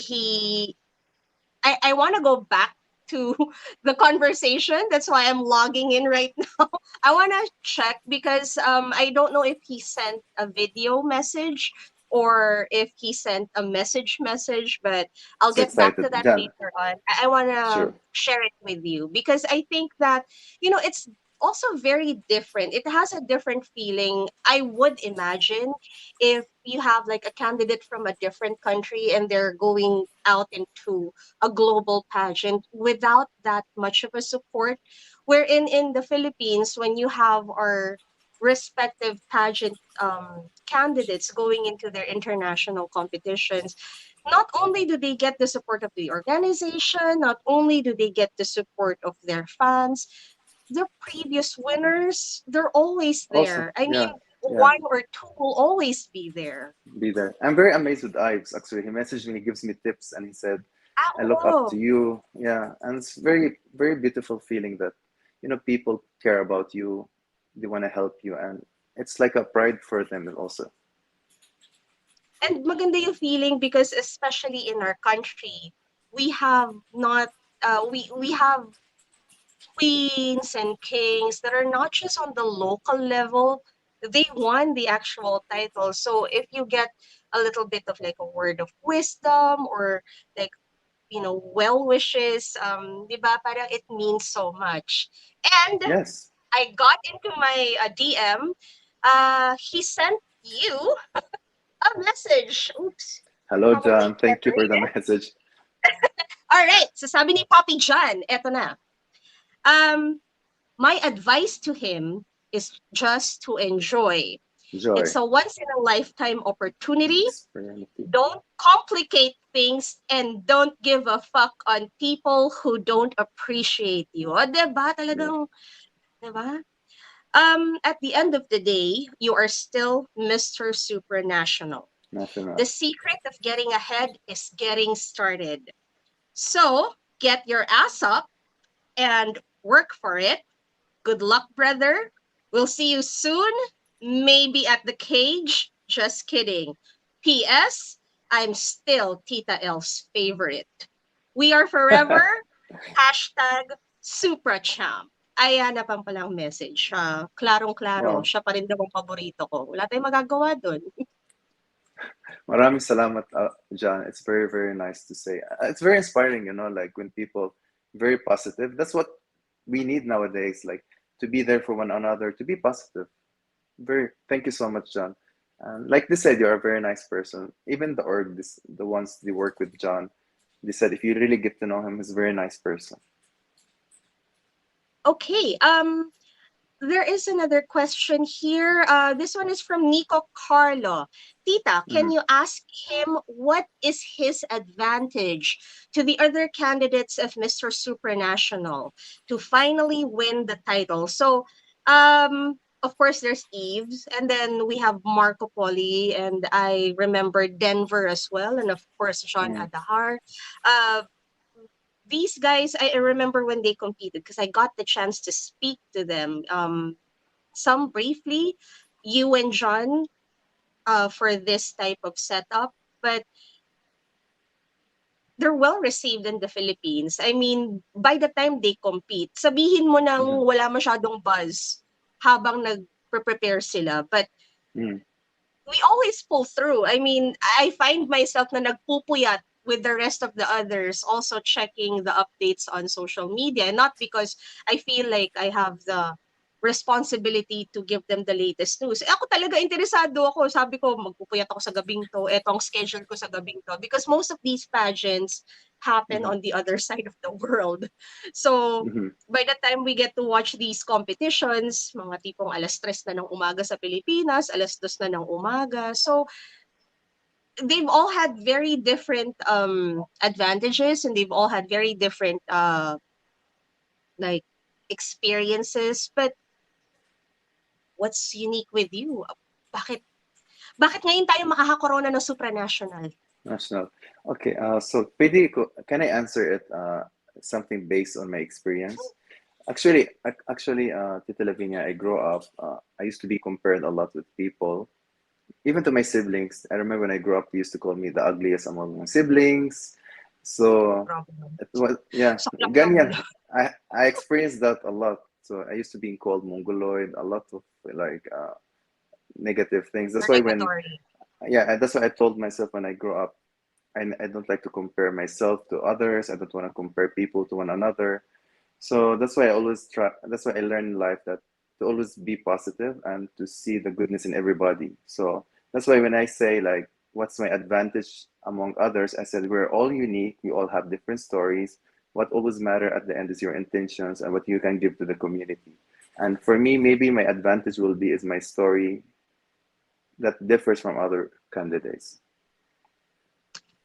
I want to go back to the conversation. That's why I'm logging in right now. I want to check because I don't know if he sent a video message or if he sent a message, but I'll So get back to excited. that Jan, later on. I want to sure. share it with you because I think that, it's also very different. It has a different feeling. I would imagine if you have like a candidate from a different country and they're going out into a global pageant without that much of a support. Wherein in the Philippines, when you have our respective pageant candidates going into their international competitions, not only do they get the support of the organization, not only do they get the support of their fans, the previous winners, they're always Also, there. I mean, yeah, yeah, one or two will always be there. be there. I'm very amazed with Ives. Actually, he messaged me, he gives me tips, and he said, Ah, "I look up to oo. you." Yeah, and it's very, very beautiful feeling that people care about you, they want to help you, and it's like a pride for them also. And maganda yung feeling because especially in our country, we have not we have queens and kings that are not just on the local level, they won the actual title. So if you get a little bit of like a word of wisdom or like well wishes, di ba, parang it means so much. And Yes. I got into my DM. He sent you a message. Oops. Hello, Probably John. can't Thank you for read the it. message. All right. So sabi ni Poppy John, eto na. Um, my advice to him is just to enjoy. Joy. It's a once in a lifetime opportunity. Prosperity. Don't complicate things and don't give a fuck on people who don't appreciate you. O, diba? Yeah. Talagang, diba? At the end of the day, you are still Mister Supranational. National. The secret of getting ahead is getting started. So, get your ass up and work for it. Good luck, brother. We'll see you soon. Maybe at the cage. Just kidding. P.S. I'm still Tita L's favorite. We are forever. Hashtag Supracham. Ayan na pang palang message. Klarong-klaro. Wow. Siya pa rin daw ang paborito ko. Wala tayong magagawa doon. Maraming salamat, John. It's very, very nice to say. It's very inspiring, like when people very positive. That's what we need nowadays, like to be there for one another, to be positive. Very, thank you so much, John. And like they said, you're a very nice person. Even the ones they work with John, they said if you really get to know him, he's a very nice person. Okay. There is another question here. This one is from Nico Carlo. Tita, can Hmm. you ask him what is his advantage to the other candidates of Mr. Supranational to finally win the title? So, of course, there's Eves, and then we have Marco Poli, and I remember Denver as well, and of course, John Mm. Adahar. Uh, these guys, I remember when they competed because I got the chance to speak to them. Some briefly, you and John, for this type of setup, but they're well received in the Philippines. I mean, by the time they compete, sabihin mo Hmm. nang wala masyadong buzz habang nag-prepare sila. But Mm. we always pull through. I mean, I find myself na nagpupuyat with the rest of the others, also checking the updates on social media. And not because I feel like I have the responsibility to give them the latest news. Eh, ako talaga interesado ako. Sabi ko, magpupuyat ako sa gabing to. Eto ang schedule ko sa gabing to. Because most of these pageants happen Hmm. on the other side of the world. So, Hmm. by the time we get to watch these competitions, mga tipong 3:00 na ng umaga sa Pilipinas, 2:00 na ng umaga. So, they've all had very different advantages and they've all had very different like experiences. But what's unique with you? Bakit bakit ngayon tayo makakakorona ng supranational? National. Okay. So, can I answer it? Something based on my experience. Tita Lavinia, I grew up. I used to be compared a lot with people, even to my siblings. I remember when I grew up, they used to call me the ugliest among my siblings. So Grabe. it was, yeah, Saklap lang ganyan. nila. I experienced that a lot. So I used to be called mongoloid, a lot of like negative things. That's why Derogatory. that's why I told myself when I grow up, I don't like to compare myself to others. I don't want to compare people to one another. So that's why I always try. That's why I learn in life that to always be positive and to see the goodness in everybody. So that's why when I say like, what's my advantage among others? I said we're all unique. We all have different stories. What always matter at the end is your intentions and what you can give to the community. And for me, maybe my advantage will be is my story that differs from other candidates.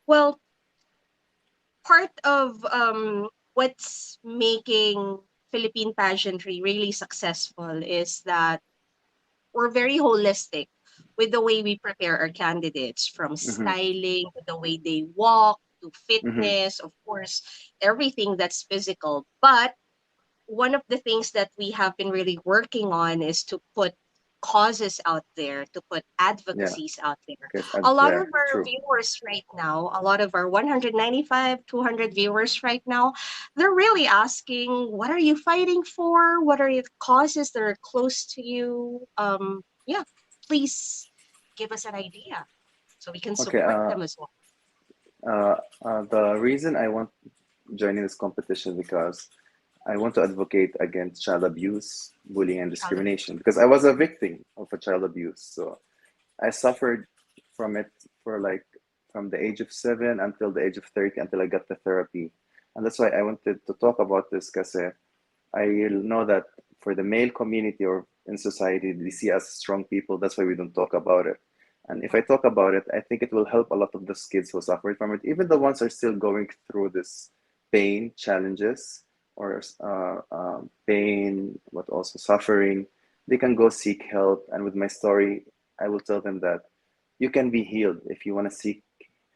Well, part of what's making Philippine pageantry really successful is that we're very holistic with the way we prepare our candidates, from Mm-hmm. styling to the way they walk to Mm-hmm. fitness, of course, everything that's physical. But one of the things that we have been really working on is to put causes out there, to put Yeah. advocacies out there. Guess A lot yeah. of our True. viewers right now, a lot of our 195, 200 viewers right now, they're really asking, what are you fighting for? What are your causes that are close to you? Yeah, please give us an idea so we can Okay. support them as well. Uh, the reason I want joining this competition because I want to advocate against child abuse, bullying, and Child abuse. discrimination because I was a victim of a child abuse. So I suffered from it for like from the age of 7 until the age of 30 until I got the therapy. And that's why I wanted to talk about this because I know that for the male community or in society, they see us strong people. That's why we don't talk about it. And if I talk about it, I think it will help a lot of those kids who suffered from it, even the ones who are still going through this pain, challenges, or pain, but also suffering. They can go seek help. And with my story, I will tell them that you can be healed if you want to seek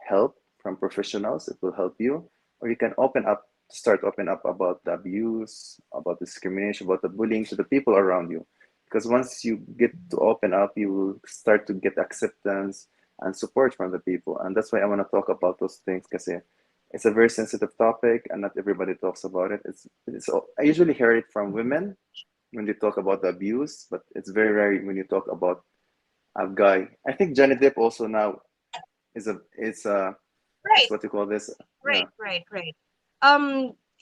help from professionals. It will help you, or you can open up start open up about the abuse, about discrimination, about the bullying to the people around you. Because once you get to open up, you will start to get acceptance and support from the people. And that's why I want to talk about those things because it's a very sensitive topic and not everybody talks about it. It's I usually hear it from women when they talk about the abuse, but it's very rare when you talk about a guy. I think Johnny Depp also now is Right. what you call this. Yeah. Right, right, right.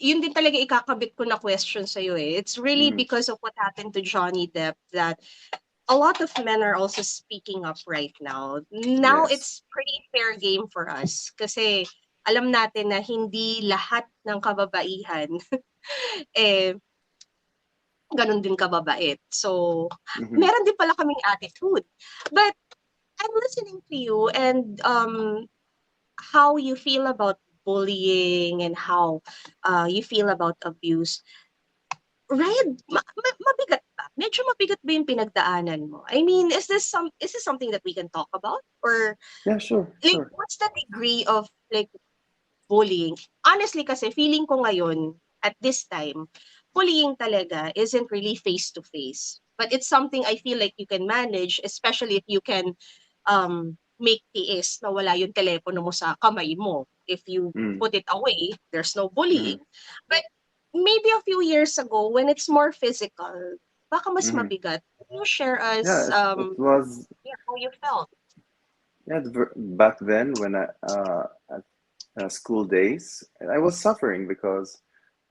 Yun din talaga ikakabit ko na question sa'yo eh. It's really Mm, because of what happened to Johnny Depp that a lot of men are also speaking up right now. Now yes. it's pretty fair game for us kasi alam natin na hindi lahat ng kababaihan eh ganun din kababait. So, Mm-hmm. meron din pala kaming attitude. But I'm listening to you and how you feel about bullying and how you feel about abuse. Raed, mabigat ba? Medyo mabigat ba yung pinagdaanan mo? I mean, is this something that we can talk about? Or Yeah, sure, like sure. what's the degree of like bullying? Honestly kasi feeling ko ngayon at this time, bullying talaga isn't really face to face. But it's something I feel like you can manage, especially if you can make tiis na wala yung telepono mo sa kamay mo. If you Mm, put it away, there's no mm-hmm, bullying. But maybe a few years ago, when it's more physical, baka mas mm-hmm. mabigat. Can you share us Yeah, it was yeah, how you felt? yeah back then when at school days, I was suffering because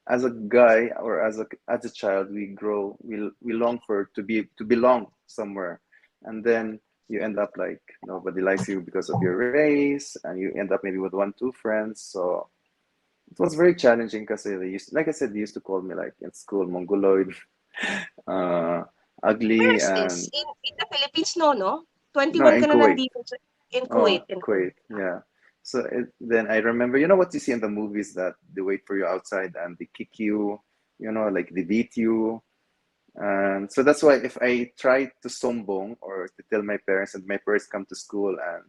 as a guy or as a child, we long for to belong somewhere, and then you end up like nobody likes you because of your race, and you end up maybe with one two friends. So it was very challenging because like I said, they used to call me like in school mongoloid, uh, Where ugly, is this? and In the Philippines, no? no, 21 in ka na Kuwait. nandito in Oh, Kuwait. In Kuwait. Kuwait, yeah. So then I remember, what you see in the movies that they wait for you outside and they kick you, like they beat you. And so that's why if I try to sombong or to tell my parents and my parents come to school and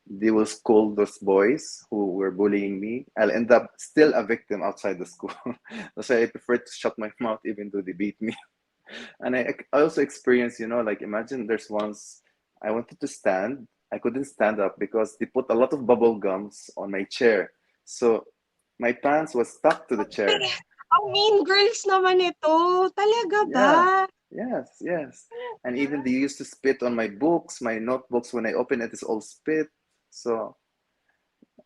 they will scold those boys who were bullying me, I'll end up still a victim outside the school. That's why I prefer to shut my mouth even though they beat me. And I also experienced, like imagine there's once I wanted to stand, I couldn't stand up because they put a lot of bubble gums on my chair. So my pants was stuck to the chair. Ang mean girls naman ito. Talaga ba? Yeah, yes, yes. And even they used to spit on my books, my notebooks. When I open it, it's all spit. So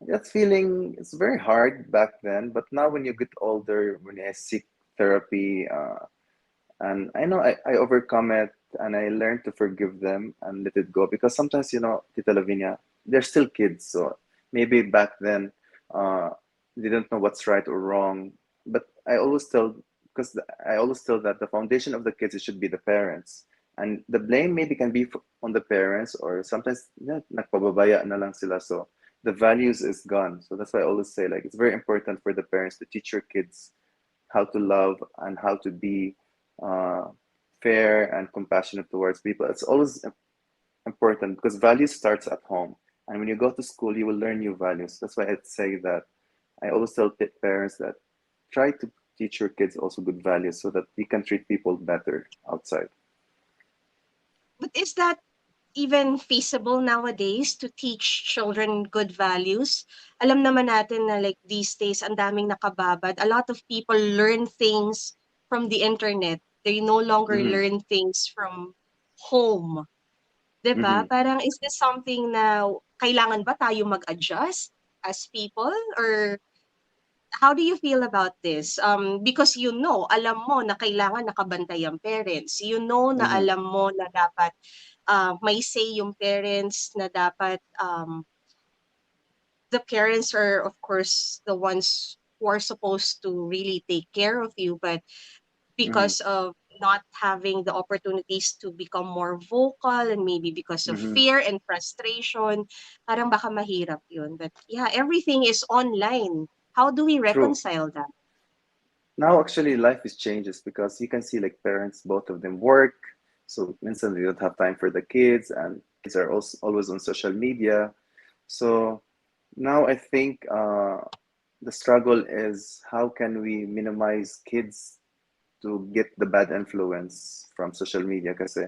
that feeling is very hard back then. But now when you get older, when I seek therapy, and I know I overcome it and I learn to forgive them and let it go because sometimes, Tita Lavinia, they're still kids. So maybe back then, uh, they don't know what's right or wrong. But because I always tell that the foundation of the kids, it should be the parents. And the blame maybe can be on the parents or sometimes, yeah, nagpababaya na lang sila. So the values is gone. So that's why I always say like it's very important for the parents to teach your kids how to love and how to be uh, fair and compassionate towards people. It's always important because values starts at home, and when you go to school, you will learn new values. That's why I'd say that I always tell parents that try to teach your kids also good values so that you can treat people better outside. But is that even feasible nowadays to teach children good values? Alam naman natin na like these days, ang daming nakababad. A lot of people learn things from the internet. They no longer Mm-hmm. learn things from home. 'Di ba? Mm-hmm. Parang is this something na kailangan ba tayo mag-adjust as people, or how do you feel about this? Because you know, alam mo na kailangan nakabantay ang parents. You know na Mm-hmm. alam mo na dapat may say yung parents, na dapat the parents are of course the ones who are supposed to really take care of you, but Mm-hmm. because of not having the opportunities to become more vocal, and maybe because of Mm-hmm. fear and frustration, parang baka mahirap yun. But yeah, everything is online. How do we True. reconcile that? Now actually life is changes because you can see like parents, both of them work, so minsan they don't have time for the kids, and kids are also always on social media. So now I think the struggle is how can we minimize kids to get the bad influence from social media, kasi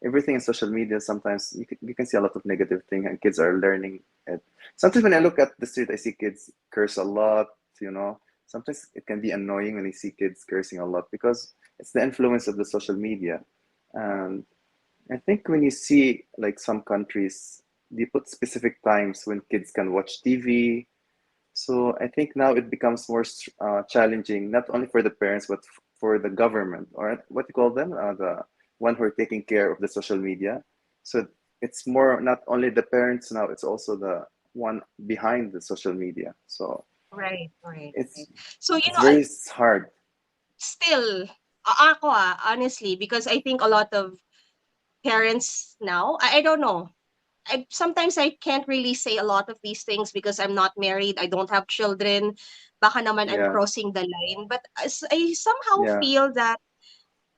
everything in social media sometimes you can see a lot of negative thing and kids are learning it. Sometimes when I look at the street I see kids curse a lot, you know. Sometimes it can be annoying when you see kids cursing a lot because it's the influence of the social media. And I think when you see like some countries, they put specific times when kids can watch TV. So I think now it becomes more challenging, not only for the parents, but for the government, or what you call them, the one who are taking care of the social media. So it's more not only the parents now, it's also the one behind the social media. So Right, right, it's right. So, it's very hard. still, ako honestly, because I think a lot of parents now, I don't know. Sometimes I can't really say a lot of these things because I'm not married, I don't have children. Baka naman I'm Yeah, crossing the line. But I somehow yeah. feel that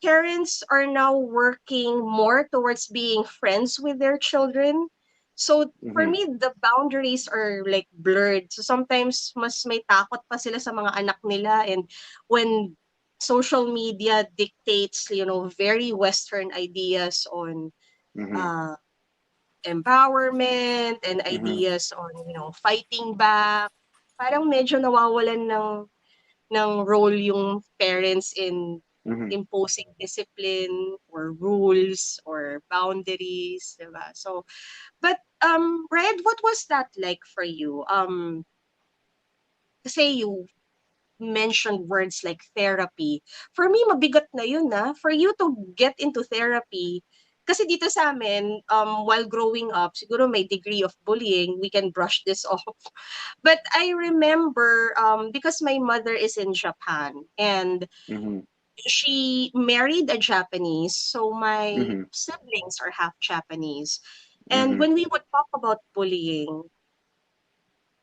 parents are now working more towards being friends with their children. So for Mm-hmm, me, the boundaries are like blurred. So sometimes mas may takot pa sila sa mga anak nila. And when social media dictates, very Western ideas on mm-hmm, uh, empowerment and mm-hmm, ideas on, fighting back, parang medyo nawawalan ng role yung parents in mm-hmm. imposing discipline or rules or boundaries, diba? So, but Red, what was that like for you? Kasi you mentioned words like therapy. For me, mabigat na yun, na. For you to get into therapy, kasi dito sa amin, while growing up, siguro may degree of bullying, we can brush this off. But I remember, because my mother is in Japan, and Mm-hmm. she married a Japanese, so my Mm-hmm. siblings are half Japanese. And Mm-hmm. when we would talk about bullying,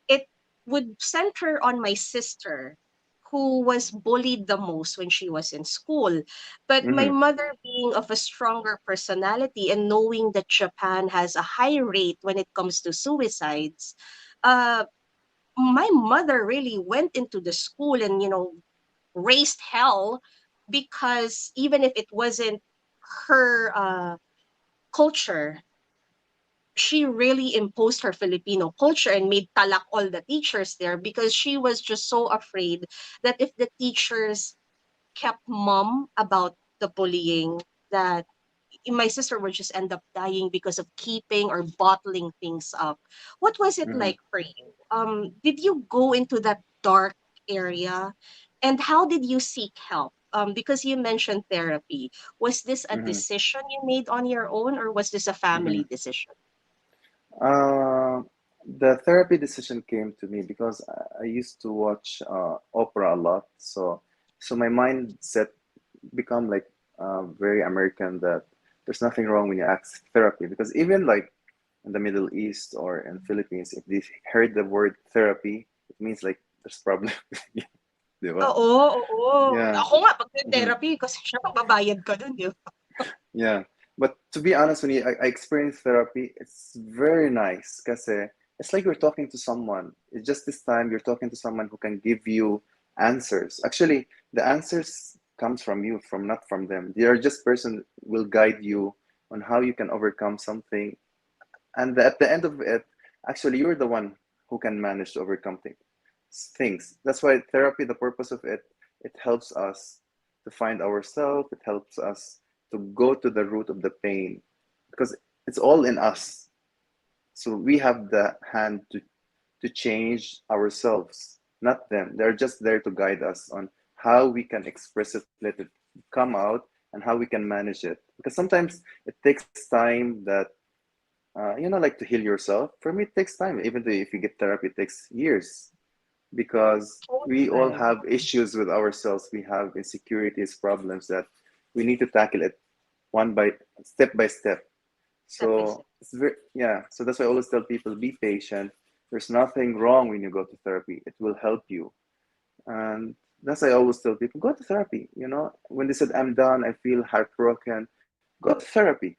it would center on my sister, who was bullied the most when she was in school. But my Mm-hmm. mother, being of a stronger personality and knowing that Japan has a high rate when it comes to suicides, uh, my mother really went into the school and, raised hell, because even if it wasn't her culture, she really imposed her Filipino culture and made talak all the teachers there, because she was just so afraid that if the teachers kept mum about the bullying, that my sister would just end up dying because of keeping or bottling things up. What was it Mm-hmm. like for you? Did you go into that dark area? And how did you seek help? Because you mentioned therapy. Was this a Mm-hmm. decision you made on your own, or was this a Mm-hmm. family decision? Uh, the therapy decision came to me because I used to watch opera a lot. So my mindset become like very American that there's nothing wrong when you ask therapy because even like in the Middle East or in Philippines, if they heard the word therapy, it means like there's problem. Di ba? Oo, oo. Yeah. Ako nga 'pag Mhm. nag-therapy kasi siya magbabayad ka dun, 'di ba? Yeah. But to be honest, when I experience therapy, it's very nice because it's like you're talking to someone. It's just this time you're talking to someone who can give you answers. Actually, the answers comes from you, from not from them. They are just person will guide you on how you can overcome something. And at the end of it, actually, you're the one who can manage to overcome things. That's why therapy, the purpose of it, it helps us to find ourselves. It helps us to go to the root of the pain because it's all in us. So we have the hand to change ourselves, not them. They're just there to guide us on how we can express it, let it come out, and how we can manage it. Because sometimes it takes time that like to heal yourself. For me, it takes time. Even though if you get therapy, it takes years because Oo we all naman. have issues with ourselves. We have insecurities, problems that we need to tackle it one by step by step. Step by So step. it's very yeah. So that's why I always tell people be patient. There's nothing wrong when you go to therapy. It will help you. And that's why I always tell people go to therapy. When they said I'm done, I feel heartbroken. Go to therapy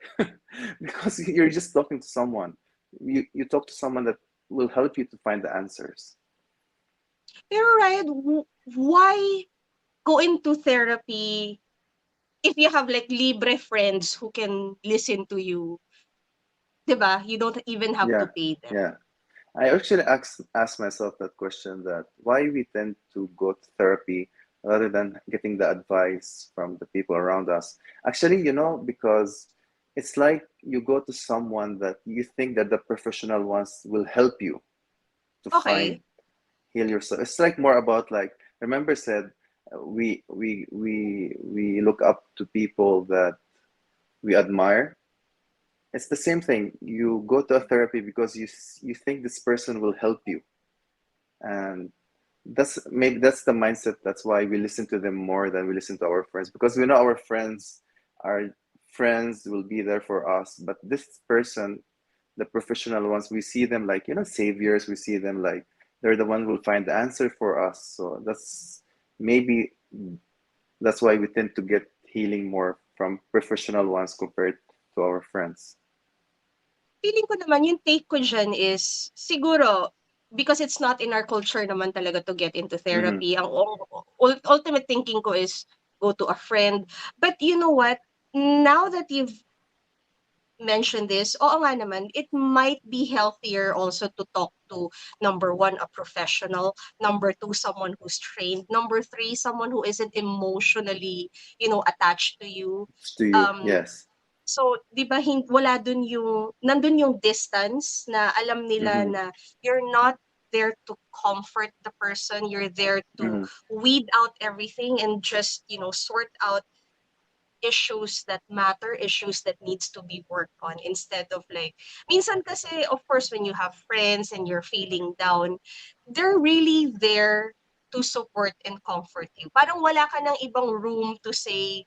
because you're just talking to someone. You talk to someone that will help you to find the answers. Pero Ryan, why go into therapy if you have like libre friends who can listen to you, 'di ba? You don't even have to Yeah, pay them. yeah. I actually ask myself that question that why we tend to go to therapy rather than getting the advice from the people around us. Actually, because it's like you go to someone that you think that the professional ones will help you to Okay. heal yourself. It's like more about like remember said we look up to people that we admire. It's the same thing. You go to a therapy because you think this person will help you, and that's the mindset. That's why we listen to them more than we listen to our friends because we know our friends will be there for us. But this person, the professional ones, we see them like saviors. We see them like they're the one who will find the answer for us. So maybe that's why we tend to get healing more from professional ones compared to our friends. Feeling ko naman yung take ko diyan is siguro because it's not in our culture naman talaga to get into Mm-hmm. therapy. Ang ultimate thinking ko is go to a friend. But you know what? Now that you've mentioned this, oo nga naman, it might be healthier also to talk to number one, a professional, number two, someone who's trained, number three, someone who isn't emotionally, attached to you. To you, Um, yes. so, 'di ba wala dun nandun yung distance na alam nila Mm-hmm. na you're not there to comfort the person, you're there to Mm-hmm. weed out everything and just, sort out issues that matter, issues that needs to be worked on instead of like, minsan kasi, of course, when you have friends and you're feeling down, they're really there to support and comfort you. Parang wala ka ng ibang room to say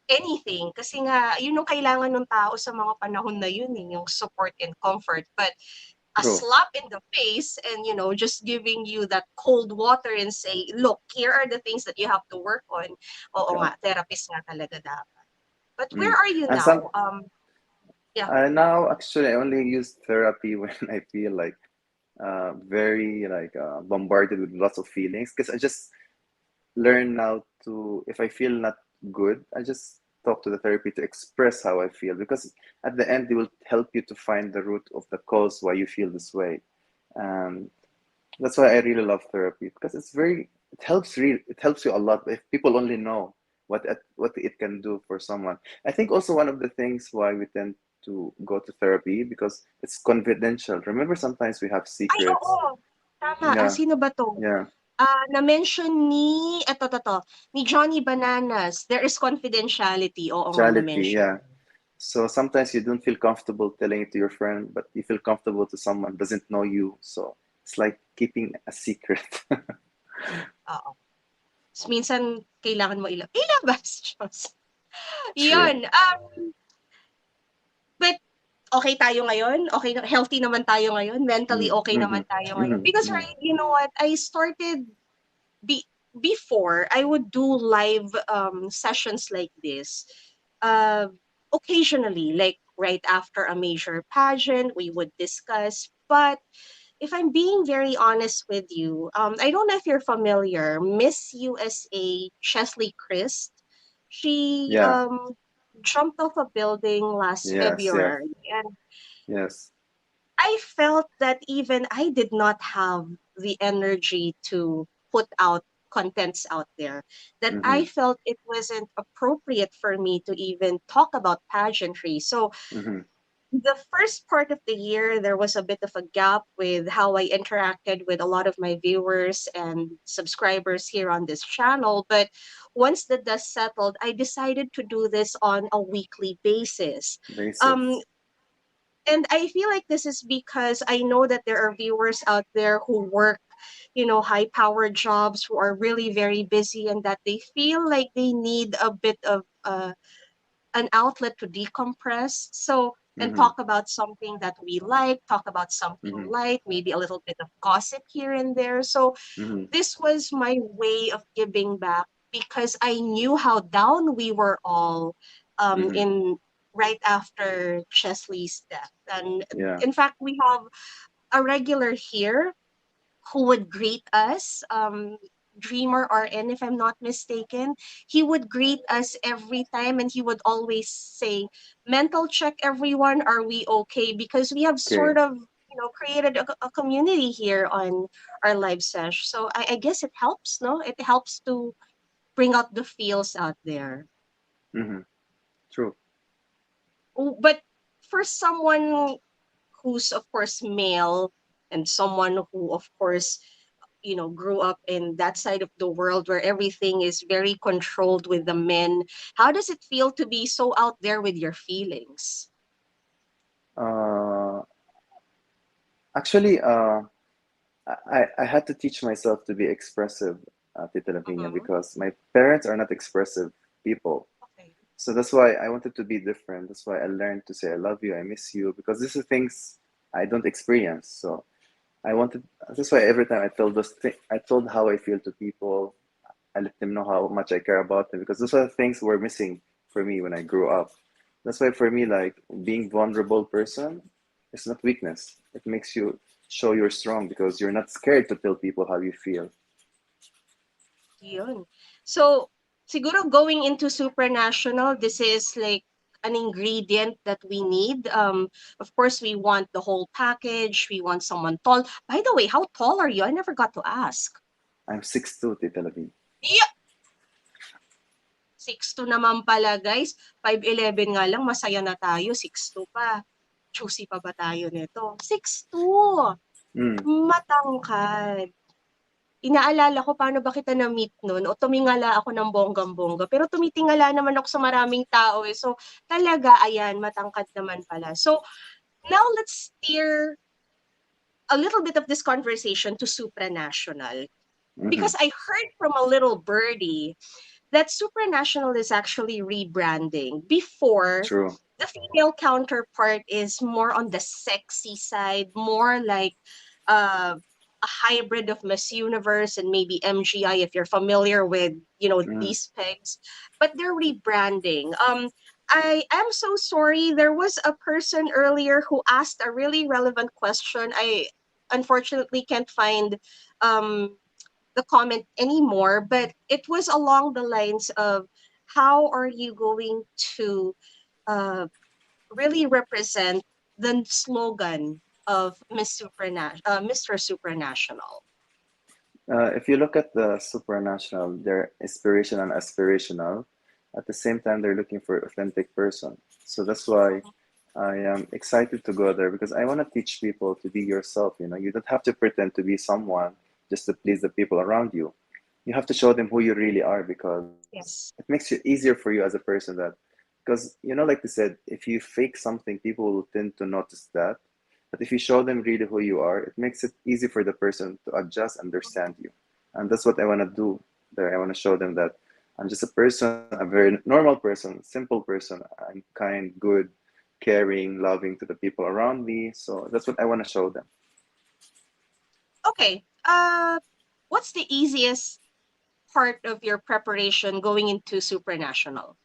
anything kasi nga, yun yung kailangan ng tao sa mga panahon na yun, yung support and comfort. But a True. slap in the face and, just giving you that cold water and say, look, here are the things that you have to work on. Oo Yeah. nga, therapist nga talaga dapat. But where Mm. are you And some now? Yeah. now actually I only use therapy when I feel like very like bombarded with lots of feelings because I just learn now to if I feel not good, I just talk to the therapy to express how I feel because at the end they will help you to find the root of the cause why you feel this way. And that's why I really love therapy because it helps you a lot if people only know what it can do for someone. I think also one of the things why we tend to go to therapy because it's confidential. Remember sometimes we have Ay, oo. secrets. Tama. Yeah, Sino ba to? yeah. Na-mention eto, ni Johnny Bananas. There is confidentiality. Oo nga, Charity, na-mention. yeah. So sometimes you don't feel comfortable telling it to your friend, but you feel comfortable to someone who doesn't know you. So it's like keeping a secret. Oo. Tas minsan, kailangan mo ilabas. Diyos. True. Yun. But okay tayo ngayon, okay, healthy naman tayo ngayon, mentally Mm, okay naman mhm, tayo ngayon. mhm, Because mhm. right, you know what, I started be before I would do live sessions like this. Uh, Occasionally, like right after a major pageant, we would discuss. But if I'm being very honest with you, I don't know if you're familiar, Miss USA Chesley Christ. She Yeah. jumped off a building last Yes. Yes. February, and Yes. I felt that even I did not have the energy to put out contents out there, that I Mhm, felt it wasn't appropriate for me to even talk about pageantry. So mhm, the first part of the year, there was a bit of a gap with how I interacted with a lot of my viewers and subscribers here on this channel. But once the dust settled, I decided to do this on a weekly basis. Um, basis. and I feel like this is because I know that there are viewers out there who work, high powered jobs, who are really very busy, and that they feel like they need a bit of an outlet to decompress. So, and Mhm, talk about something that we like, talk about something mhm, light, maybe a little bit of gossip here and there. So, mhm, this was my way of giving back because I knew how down we were all mhm. in right after Chesley's death. And Yeah. in fact, we have a regular here who would greet us. Dreamer RN, if I'm not mistaken, he would greet us every time and he would always say, mental check everyone, are we okay? Because we have sort Okay. of, created a community here on our live sesh. So I guess it helps, no? It helps to bring out the feels out there. Mhm. True. But for someone who's, of course, male and someone who, of course, grew up in that side of the world where everything is very controlled with the men, how does it feel to be so out there with your feelings? Uh, Actually, I had to teach myself to be expressive, Tita Lavinia, Mm-hmm. because my parents are not expressive people. Okay. So that's why I wanted to be different. That's why I learned to say I love you, I miss you, because these are things I don't experience. So I wanted. That's why every time I told I told how I feel to people. I let them know how much I care about them because those are the things were missing for me when I grew up. That's why for me, like being vulnerable person, it's not weakness. It makes you show you're strong because you're not scared to tell people how you feel. Yun. So, siguro going into supranational, this is like an ingredient that we need. Of course, we want the whole package. We want someone tall. By the way, how tall are you? I never got to ask. I'm 6'2", Tita Lavi. Yeah, 6'2" naman pala, guys. 5'11" nga lang, masaya na tayo. 6'2" pa. Juicy pa ba tayo nito? 6'2". Mm. Matangkad. Inaalala ko paano ba kita na-meet nun o tumingala ako ng bonggang-bongga. Pero tumitingala naman ako sa maraming tao eh. So, talaga, ayan, matangkad naman pala. So, now let's steer a little bit of this conversation to supranational. Mm-hmm. Because I heard from a little birdie that supranational is actually rebranding. Before, True. the female counterpart is more on the sexy side, more like a hybrid of Miss Universe and maybe MGI if you're familiar with, Mm. these pegs. But they're rebranding. I am so sorry. There was a person earlier who asked a really relevant question. I unfortunately can't find um the comment anymore, but it was along the lines of how are you going to uh, really represent the slogan of Mr. Supranational? If you look at the supranational, they're inspirational and aspirational. At the same time, they're looking for authentic person. So that's why I am excited to go there because I want to teach people to be yourself. You know, you don't have to pretend to be someone just to please the people around you. You have to show them who you really are because it Yes. makes it easier for you as a person that because like they said, if you fake something, people will tend to notice that. But if you show them really who you are, it makes it easy for the person to adjust, understand you. And that's what I want to do there. I want to show them that I'm just a person, a very normal person, simple person. I'm kind, good. caring, loving to the people around me. So that's what I want to show them. Okay. What's the easiest part of your preparation going into supranational?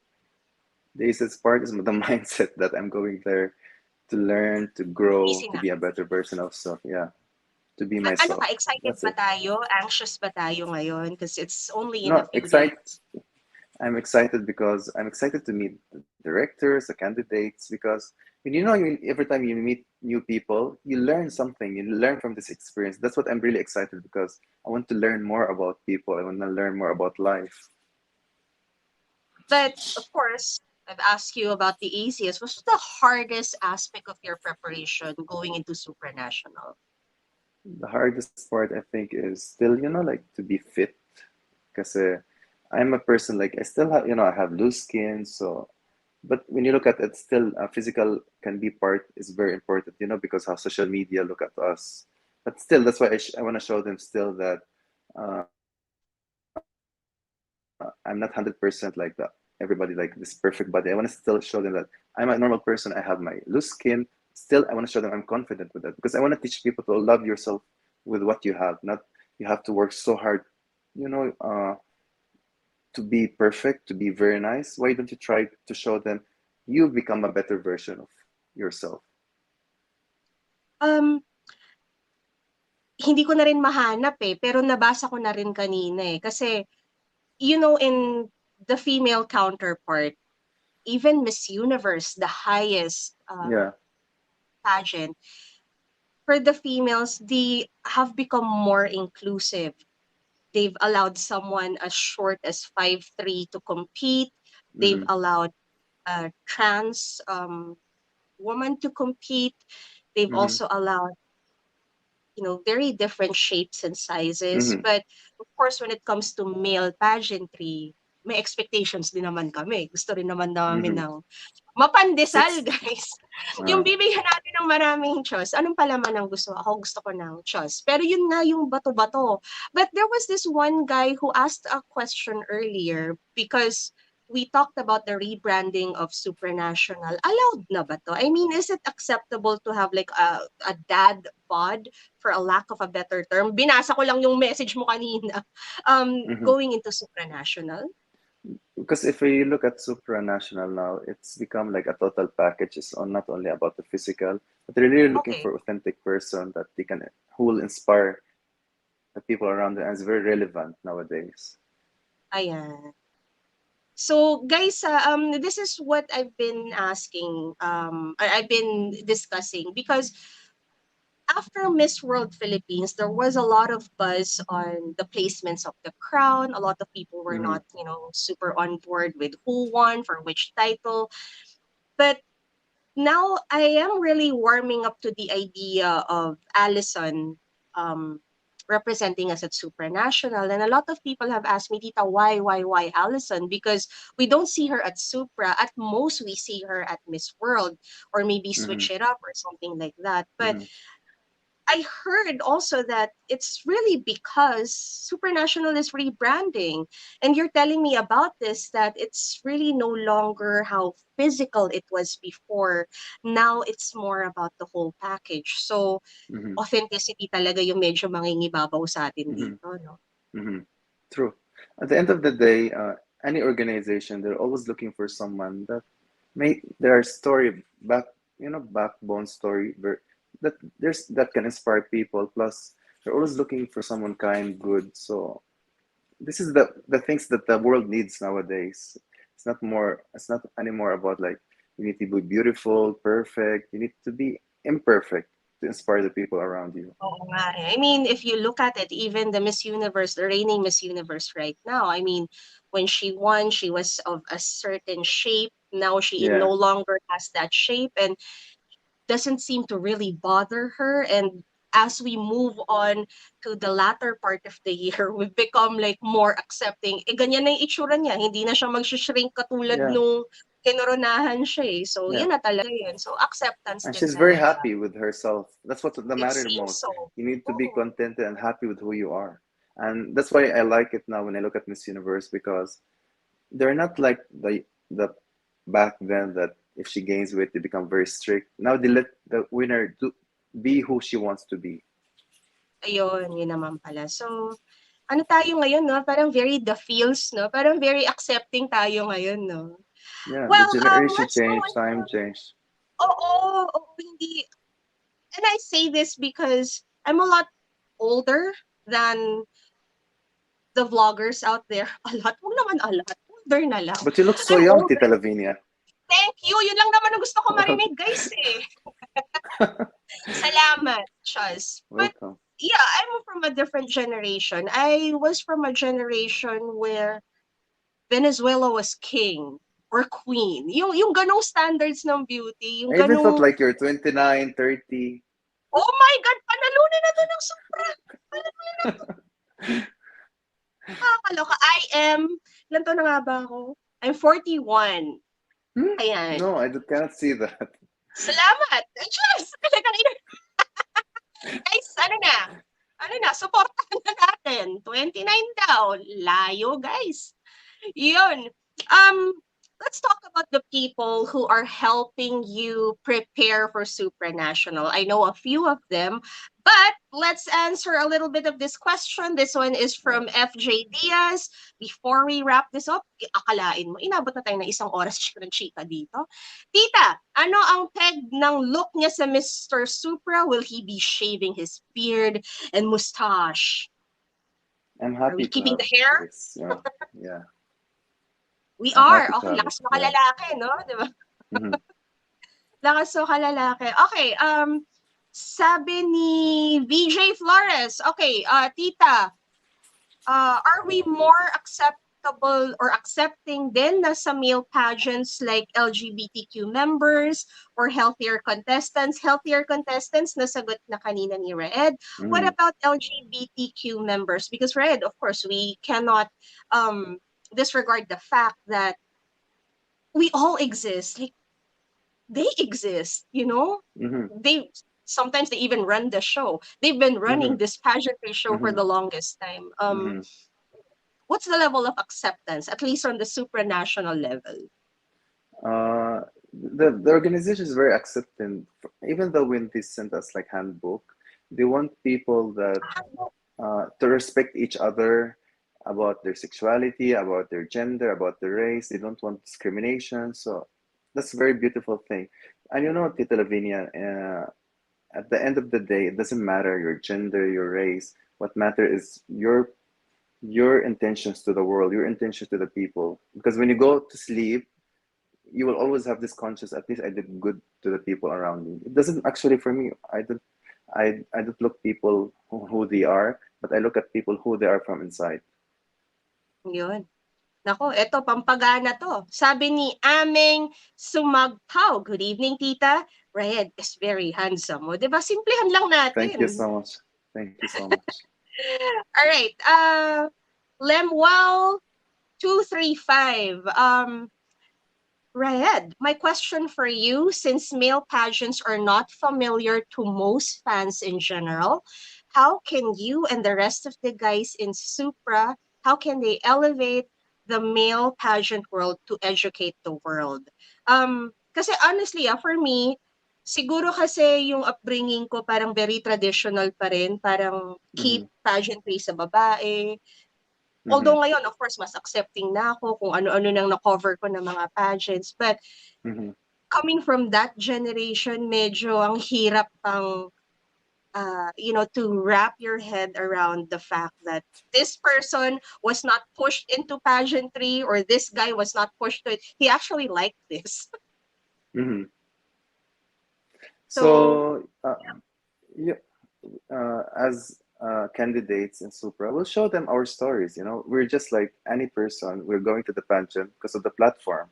The easiest part is the mindset that I'm going there to learn, to grow, Easy to na. be a better version of self. Yeah, to be Ano myself. ka, excited That's ba it. tayo? Anxious ba tayo ngayon? Because it's only in a No, few days. I'm excited because I'm excited to meet the directors, the candidates, because when every time you meet new people, you learn something. You learn from this experience. That's what I'm really excited because I want to learn more about people. I want to learn more about life. But of course, I've asked you about the easiest. What's the hardest aspect of your preparation going into supranational? The hardest part, I think, is still, like to be fit. Because I'm a person like I still have, I have loose skin. So, but when you look at it, still physical can be part is very important, because how social media look at us. But still, that's why I want to show them still that I'm not 100% like that. Everybody like this perfect body. I want to still show them that I'm a normal person. I have my loose skin. Still, I want to show them I'm confident with that because I want to teach people to love yourself with what you have. Not you have to work so hard, you know, uh, to be perfect, to be very nice. Why don't you try to show them you become a better version of yourself? Um, Hindi ko na rin mahanap eh, pero nabasa ko na rin kanina eh. Kasi, in the female counterpart, even Miss Universe, the highest Yeah. pageant, for the females, they have become more inclusive. They've allowed someone as short as 5'3" to compete. They've Mm-hmm. allowed a trans woman to compete. They've Mm-hmm. also allowed, very different shapes and sizes. Mm-hmm. But of course, when it comes to male pageantry, may expectations din naman kami. Gusto rin naman namin Mm-hmm. ng mapandesal, Six. guys. Yung Uh, bibigyan natin ng maraming choice. Anong palaman ang gusto? Ako gusto ko ng choice. Pero yun nga yung bato-bato. But there was this one guy who asked a question earlier because we talked about the rebranding of Supranational. Allowed na ba to? I mean, is it acceptable to have like a dad bod, for a lack of a better term? Binasa ko lang yung message mo kanina. mm-hmm. Going into Supranational. Because if we look at supranational now, it's become like a total package. It's not only about the physical, but they're really looking Okay. for authentic person that they can who will inspire the people around them, and it's very relevant nowadays. Ayan. So guys, this is what I've been asking, or I've been discussing because after Miss World Philippines, there was a lot of buzz on the placements of the crown. A lot of people were Mm-hmm. not, super on board with who won for which title. But now I am really warming up to the idea of Allison um, representing us at Supranational. And a lot of people have asked me, Tita, why Allison? Because we don't see her at Supra. At most, we see her at Miss World or maybe Mm-hmm. switch it up or something like that. But Mm-hmm. I heard also that it's really because Supranational is rebranding. And you're telling me about this that it's really no longer how physical it was before. Now it's more about the whole package. So Mm-hmm. authenticity talaga yung medyo mangingibabaw sa atin Mm-hmm. dito, no? Mm-hmm. True. At the end of the day, any organization, they're always looking for someone that make their story backbone story that can inspire people. Plus, they're always looking for someone kind, good. So this is the things that the world needs nowadays. It's not anymore about like you need to be beautiful, perfect. You need to be imperfect to inspire the people around you. Oo nga eh. I mean, if you look at it, even the Miss Universe, the reigning Miss Universe right now, I mean, when she won, she was of a certain shape. Now she no Yeah, longer has that shape and doesn't seem to really bother her. And as we move on to the latter part of the year, we've become like more accepting. Eh, ganyan na yung itsura niya. Hindi na siya mag-shrink katulad yeah, nung kinoronahan siya eh. So, yeah. yan na talaga yun. So, acceptance And din she's very talaga. happy with herself. That's what the It matter seems most. so. You need to be Oh, contented and happy with who you are. And that's why I like it now when I look at Miss Universe because they're not like the back then that If she gains weight, they become very strict. Now they let the winner be who she wants to be. Ayun, yun naman pala. So, ano tayo ngayon, no? Parang very the feels, no? Parang very accepting tayo ngayon, no? Yeah, the Well, generation let's go changed, into, time changed. hindi, and I say this because I'm a lot older than the vloggers out there. A lot, huwag naman a lot, older na lang. But you look so I'm young, older. Tita Lavinia. Thank you, yun lang naman ang gusto ko marinig, guys, eh. Salamat, Chuz. But Welcome. yeah, I'm from a different generation. I was from a generation where Venezuela was king or queen. Yung ganong standards ng beauty, yung I even felt ganong, like you're 29, 30. oh my God, panalunan na to ng sobra. Panalunan na to. Nakakaloka. Ilan to na nga ba ako? I'm 41. Ayan. No, cannot see that. Salamat. Cheers! Talagang guys, supportahan na natin. 29 daw. Layo, guys. Yun. Let's talk about the people who are helping you prepare for supranational. I know a few of them, but let's answer a little bit of this question. This one is Yeah. from FJ Diaz. Before we wrap this up, akalain mo, inabot na tayo ng isang oras ng chika dito. Tita, ano ang peg ng look niya sa Mister Supra? Will he be shaving his beard and mustache? I'm Are we happy to keeping have the hair? this. Yeah. Yeah. We I'm are. happy to Okay, have it. lakas mo Yeah. kalalaki, no? Di ba? Hmm. Lakas mo kalalaki. Okay, sabi ni VJ Flores, okay, tita, are we more acceptable or accepting din na sa male pageants like LGBTQ members or healthier contestants? Healthier contestants, nasagot na kanina ni Raed. What Hmm. about LGBTQ members? Because Raed, of course, we cannot disregard the fact that we all exist. Like, they exist, you know? Hmm. They sometimes they even run the show. They've been running Hmm. this pageantry show for Hmm. the longest time. Hmm. What's the level of acceptance, at least on the supranational level? The organization is very accepting. Even though when they sent us like handbook, they want people that to respect each other about their sexuality, about their gender, about their race. They don't want discrimination. So that's a very beautiful thing. And you know, Tita Lavinia, at the end of the day, it doesn't matter your gender, your race. What matters is your intentions to the world, your intentions to the people. Because when you go to sleep, you will always have this conscious. At least I did good to the people around me. It doesn't actually for me. I don't look people who they are, but I look at people who they are from inside. Yun. Nako, eto, pampagana to. Sabi ni Ameng Sumagpaw, good evening, tita. Raed is very handsome. O, diba? Simplihan lang Thank you natin. so much. Thank you so much. All right. Lemwell 235. Raed, my question for you, since male pageants are not familiar to most fans in general, how can you and the rest of the guys in Supra, how can they elevate the male pageant world to educate the world? Kasi honestly, for me, siguro kasi yung upbringing ko parang very traditional pa rin, parang Mm-hmm. keep pageantry sa babae. Mm-hmm. Although ngayon, of course, mas accepting na ako kung ano-ano nang na-cover ko ng mga pageants. But Mm-hmm. coming from that generation, medyo ang hirap pang, to wrap your head around the fact that this person was not pushed into pageantry or this guy was not pushed to it. He actually liked this. Mm-hmm. So, So, yeah, as candidates in Supra, we'll show them our stories. You know, we're just like any person. We're going to the pageant because of the platform,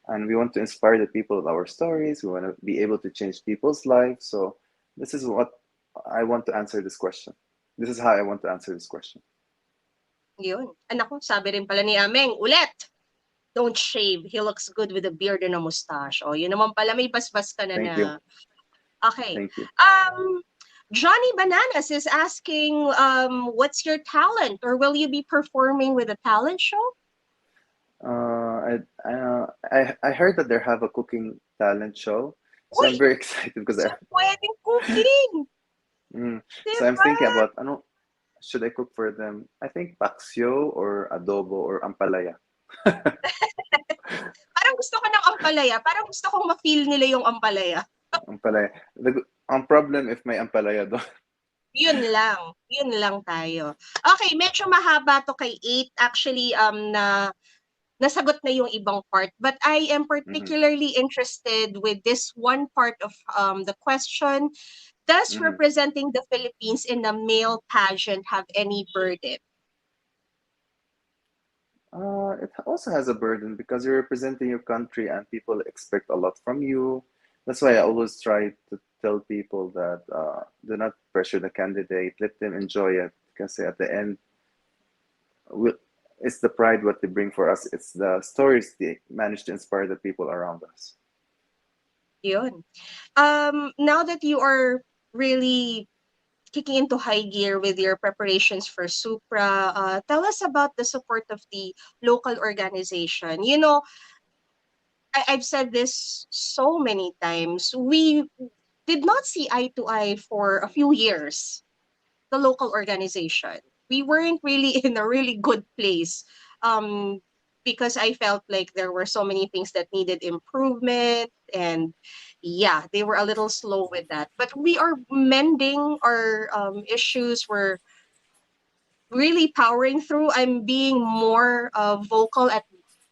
and we want to inspire the people with our stories. We want to be able to change people's lives. So, this is what I want to answer this question. This is how I want to answer this question. yun. Anak ko, sabi rin pala ni Ameng, ulit, don't shave. He looks good with a beard and a mustache. O, yun naman pala, may basbas ka na Thank na. you. Okay. Thank you. Johnny Bananas is asking, what's your talent? Or will you be performing with a talent show? I heard that they have a cooking talent show, so Uy, I'm very excited because so pwedeng cooking, mm, di so I'm ba? thinking about ano should I cook for them? I think paksyo or adobo or ampalaya. Parang gusto ko ng ampalaya, parang gusto kong ma-feel nila yung ampalaya. Ampalaya. Ang problem if may ampalaya doon. Yun lang tayo. Okay, medyo mahaba to kay 8. Actually, nasagot na yung ibang part. But I am Mhm, particularly interested with this one part of the question. Does mhm. representing the Philippines in a male pageant have any burden? It also has a burden because you're representing your country and people expect a lot from you. That's why I always try to tell people that do not pressure the candidate, let them enjoy it. Because at the end, we, it's the pride what they bring for us. It's the stories they manage to inspire the people around us. Yun. Now that you are really kicking into high gear with your preparations for Supra, tell us about the support of the local organization. You know, I've said this so many times. We did not see eye to eye for a few years, the local organization. We weren't really in a really good place, um, because I felt like there were so many things that needed improvement. And yeah, they were a little slow with that. But we are mending our issues. We're really powering through. I'm being more vocal at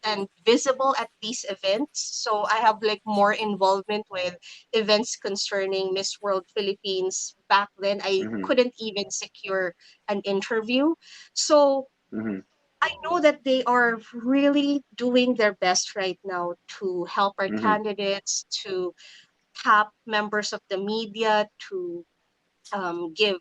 and visible at these events. So I have like more involvement with events concerning Miss World Philippines. Back then, I Mm-hmm, couldn't even secure an interview. So mm-hmm, I know that they are really doing their best right now to help our mm-hmm, candidates, to tap members of the media, to give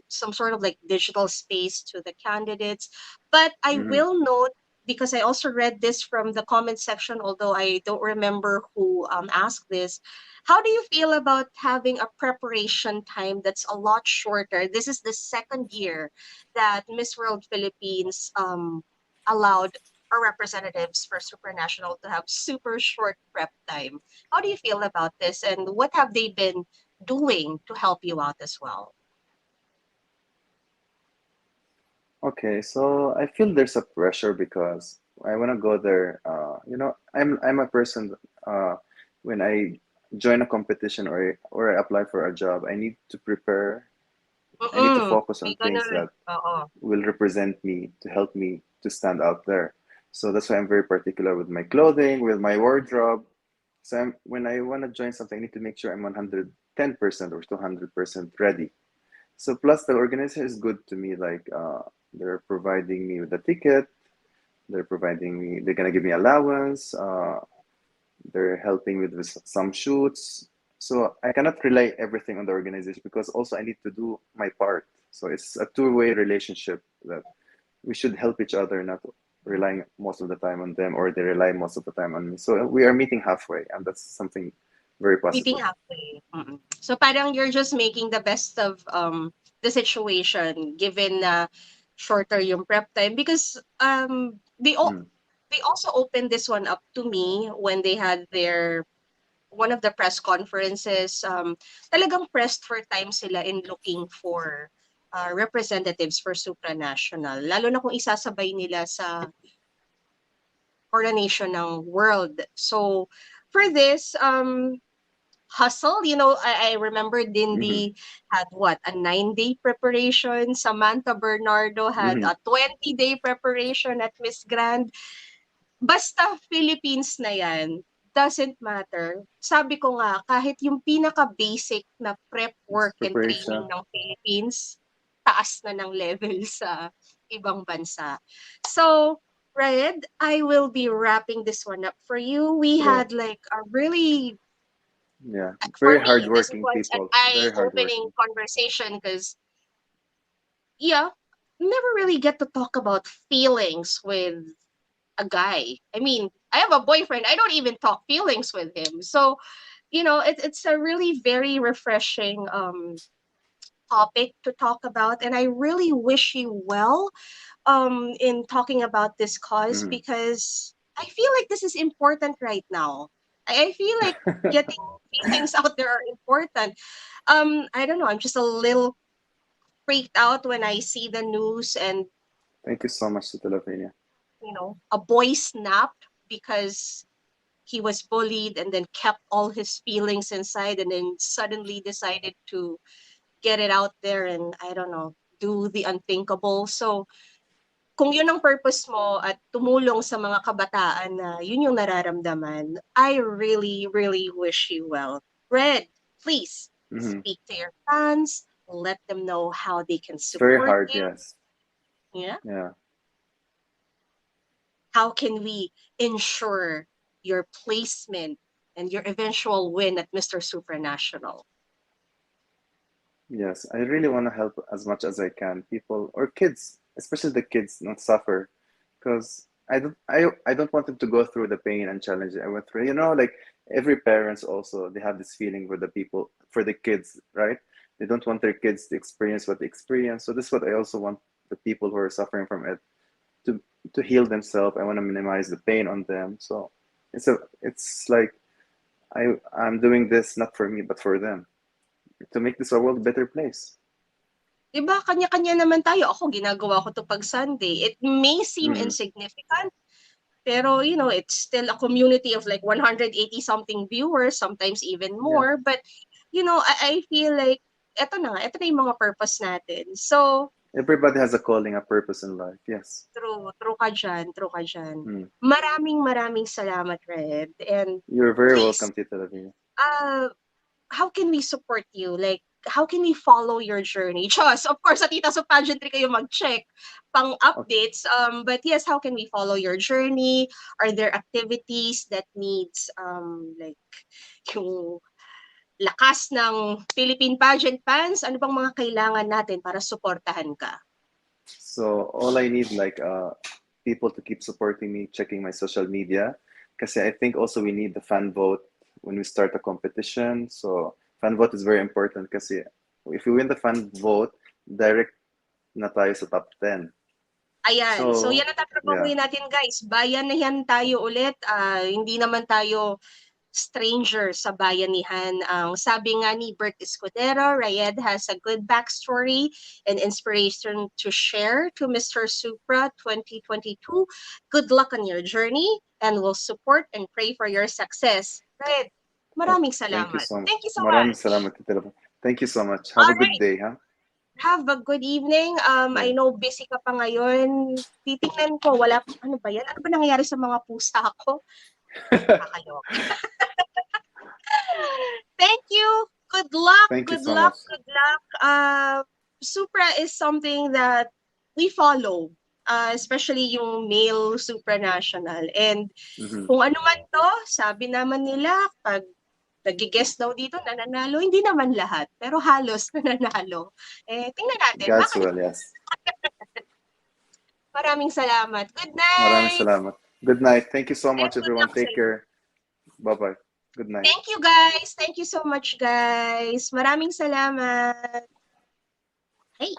some sort of like digital space to the candidates. But I mm-hmm. will note, because I also read this from the comment section, although I don't remember who asked this. How do you feel about having a preparation time that's a lot shorter? This is the second year that Miss World Philippines allowed our representatives for Supranational to have super short prep time. How do you feel about this, and what have they been doing to help you out as well? Okay, so I feel there's a pressure because I want to go there. I'm a person. When I join a competition or I apply for a job, I need to prepare. I need to focus May on things gano'n, that oo. will represent me to help me to stand out there. So that's why I'm very particular with my clothing, with my wardrobe. So when I want to join something, I need to make sure I'm 110% or 200% ready. So plus the organization is good to me. Like they're providing me with a ticket. They're gonna give me allowance. They're helping with some shoots. So I cannot rely everything on the organization because also I need to do my part. So it's a two-way relationship that we should help each other, not relying most of the time on them or they rely most of the time on me. So we are meeting halfway, and that's something very Meeting positive. halfway, So parang you're just making the best of the situation given na shorter yung prep time, because Mm, they also opened this one up to me when they had their one of the press conferences. Talagang pressed for time sila in looking for representatives for supranational, lalo na kung isasabay nila sa coronation ng world. So for this hustle, I remember mm-hmm, Dindy had what, a 9-day preparation. Samantha Bernardo had mm-hmm, a 20-day preparation at Miss Grand. Basta Philippines na yan, doesn't matter. Sabi ko nga, kahit yung pinaka-basic na prep it's work and training preparation. ng Philippines, taas na ng level sa ibang bansa. So, Raed, I will be wrapping this one up for you. We So had like a really, yeah, for very me, this hardworking was an people, very eye-opening hardworking. conversation because, yeah, never really get to talk about feelings with a guy. I mean, I have a boyfriend. I don't even talk feelings with him. So, it's a really very refreshing topic to talk about. And I really wish you well in talking about this cause, Mm-hmm, because I feel like this is important right now. I feel like getting feelings out there are important. I don't know. I'm just a little freaked out when I see the news and Thank you so much, Tita Lavinia. a boy snapped because he was bullied and then kept all his feelings inside and then suddenly decided to get it out there and I don't know, do the unthinkable. So kung yun ang purpose mo at tumulong sa mga kabataan na yun yung nararamdaman, I really, really wish you well. Red, please Hmm. speak to your fans, let them know how they can It's very support hard, you. yes. Yeah. Yeah. How can we ensure your placement and your eventual win at Mister Supranational? Yes, I really want to help as much as I can. People or kids, especially the kids, not suffer, because I don't want them to go through the pain and challenge I went through. Like every parents also they have this feeling for the people for the kids, right? They don't want their kids to experience what they experience. So this is what I also want the people who are suffering from it to to heal themselves. I want to minimize the pain on them. So it's like I'm doing this not for me but for them to make this a world better place. Diba, kanya-kanya naman tayo. Ako, ginagawa ko to pag Sunday. It may seem Mm, insignificant, pero, it's still a community of like 180 something viewers, sometimes even yeah. more. But, I feel like, ito na yung mga purpose natin. So, Everybody has a calling, a purpose in life. Yes. true ka dyan, true ka dyan. Mm. Maraming maraming salamat, Red. And You're very please, welcome, Tita Lavina. uh, how can we support you? Like, how can we follow your journey? Just, of course, sa Tita sa Pageantry kayo mag-check pang Okay. updates. But yes, how can we follow your journey? Are there activities that needs, like, yung lakas ng Philippine pageant fans? Ano bang mga kailangan natin para suportahan ka? So all I need like people to keep supporting me, checking my social media. Because I think also we need the fan vote when we start a competition. So fan vote is very important kasi if we win the fan vote, direct na tayo sa top 10. Ayan. So, So yan ang yeah. tatrabahuin natin, guys. Bayan na yan tayo ulit. Hindi naman tayo stranger sa bayanihan. Ang sabi nga ni Bert Escudero, Raed has a good backstory and inspiration to share to Mister Supra 2022. Good luck on your journey and we'll support and pray for your success. Raed, maraming Thank you salamat. so much. Thank you so Maraming much. salamat, Tita Lavina. Thank you so much. Have All a good right. day, huh? Have a good evening. I Yeah. know busy ka pa ngayon. Titingnan ko, ano ba yan? Ano ba nangyayari sa mga pusa ko? Kakaloka. Thank you. Good luck. Thank you Good so luck. much. Good luck. Supra is something that we follow, especially yung male supranational. And Hmm. kung ano man to, sabi naman nila, pag nag-guest daw dito, nananalo. Hindi naman lahat, pero halos nananalo. Tingnan natin. God's Baka will, yes. maraming salamat. Good Maraming night! salamat. Good night. Thank you so And much, good everyone. luck Take sa'yo. care. Bye-bye. Good night. Thank you, guys. Thank you so much, guys. Maraming salamat. Hey.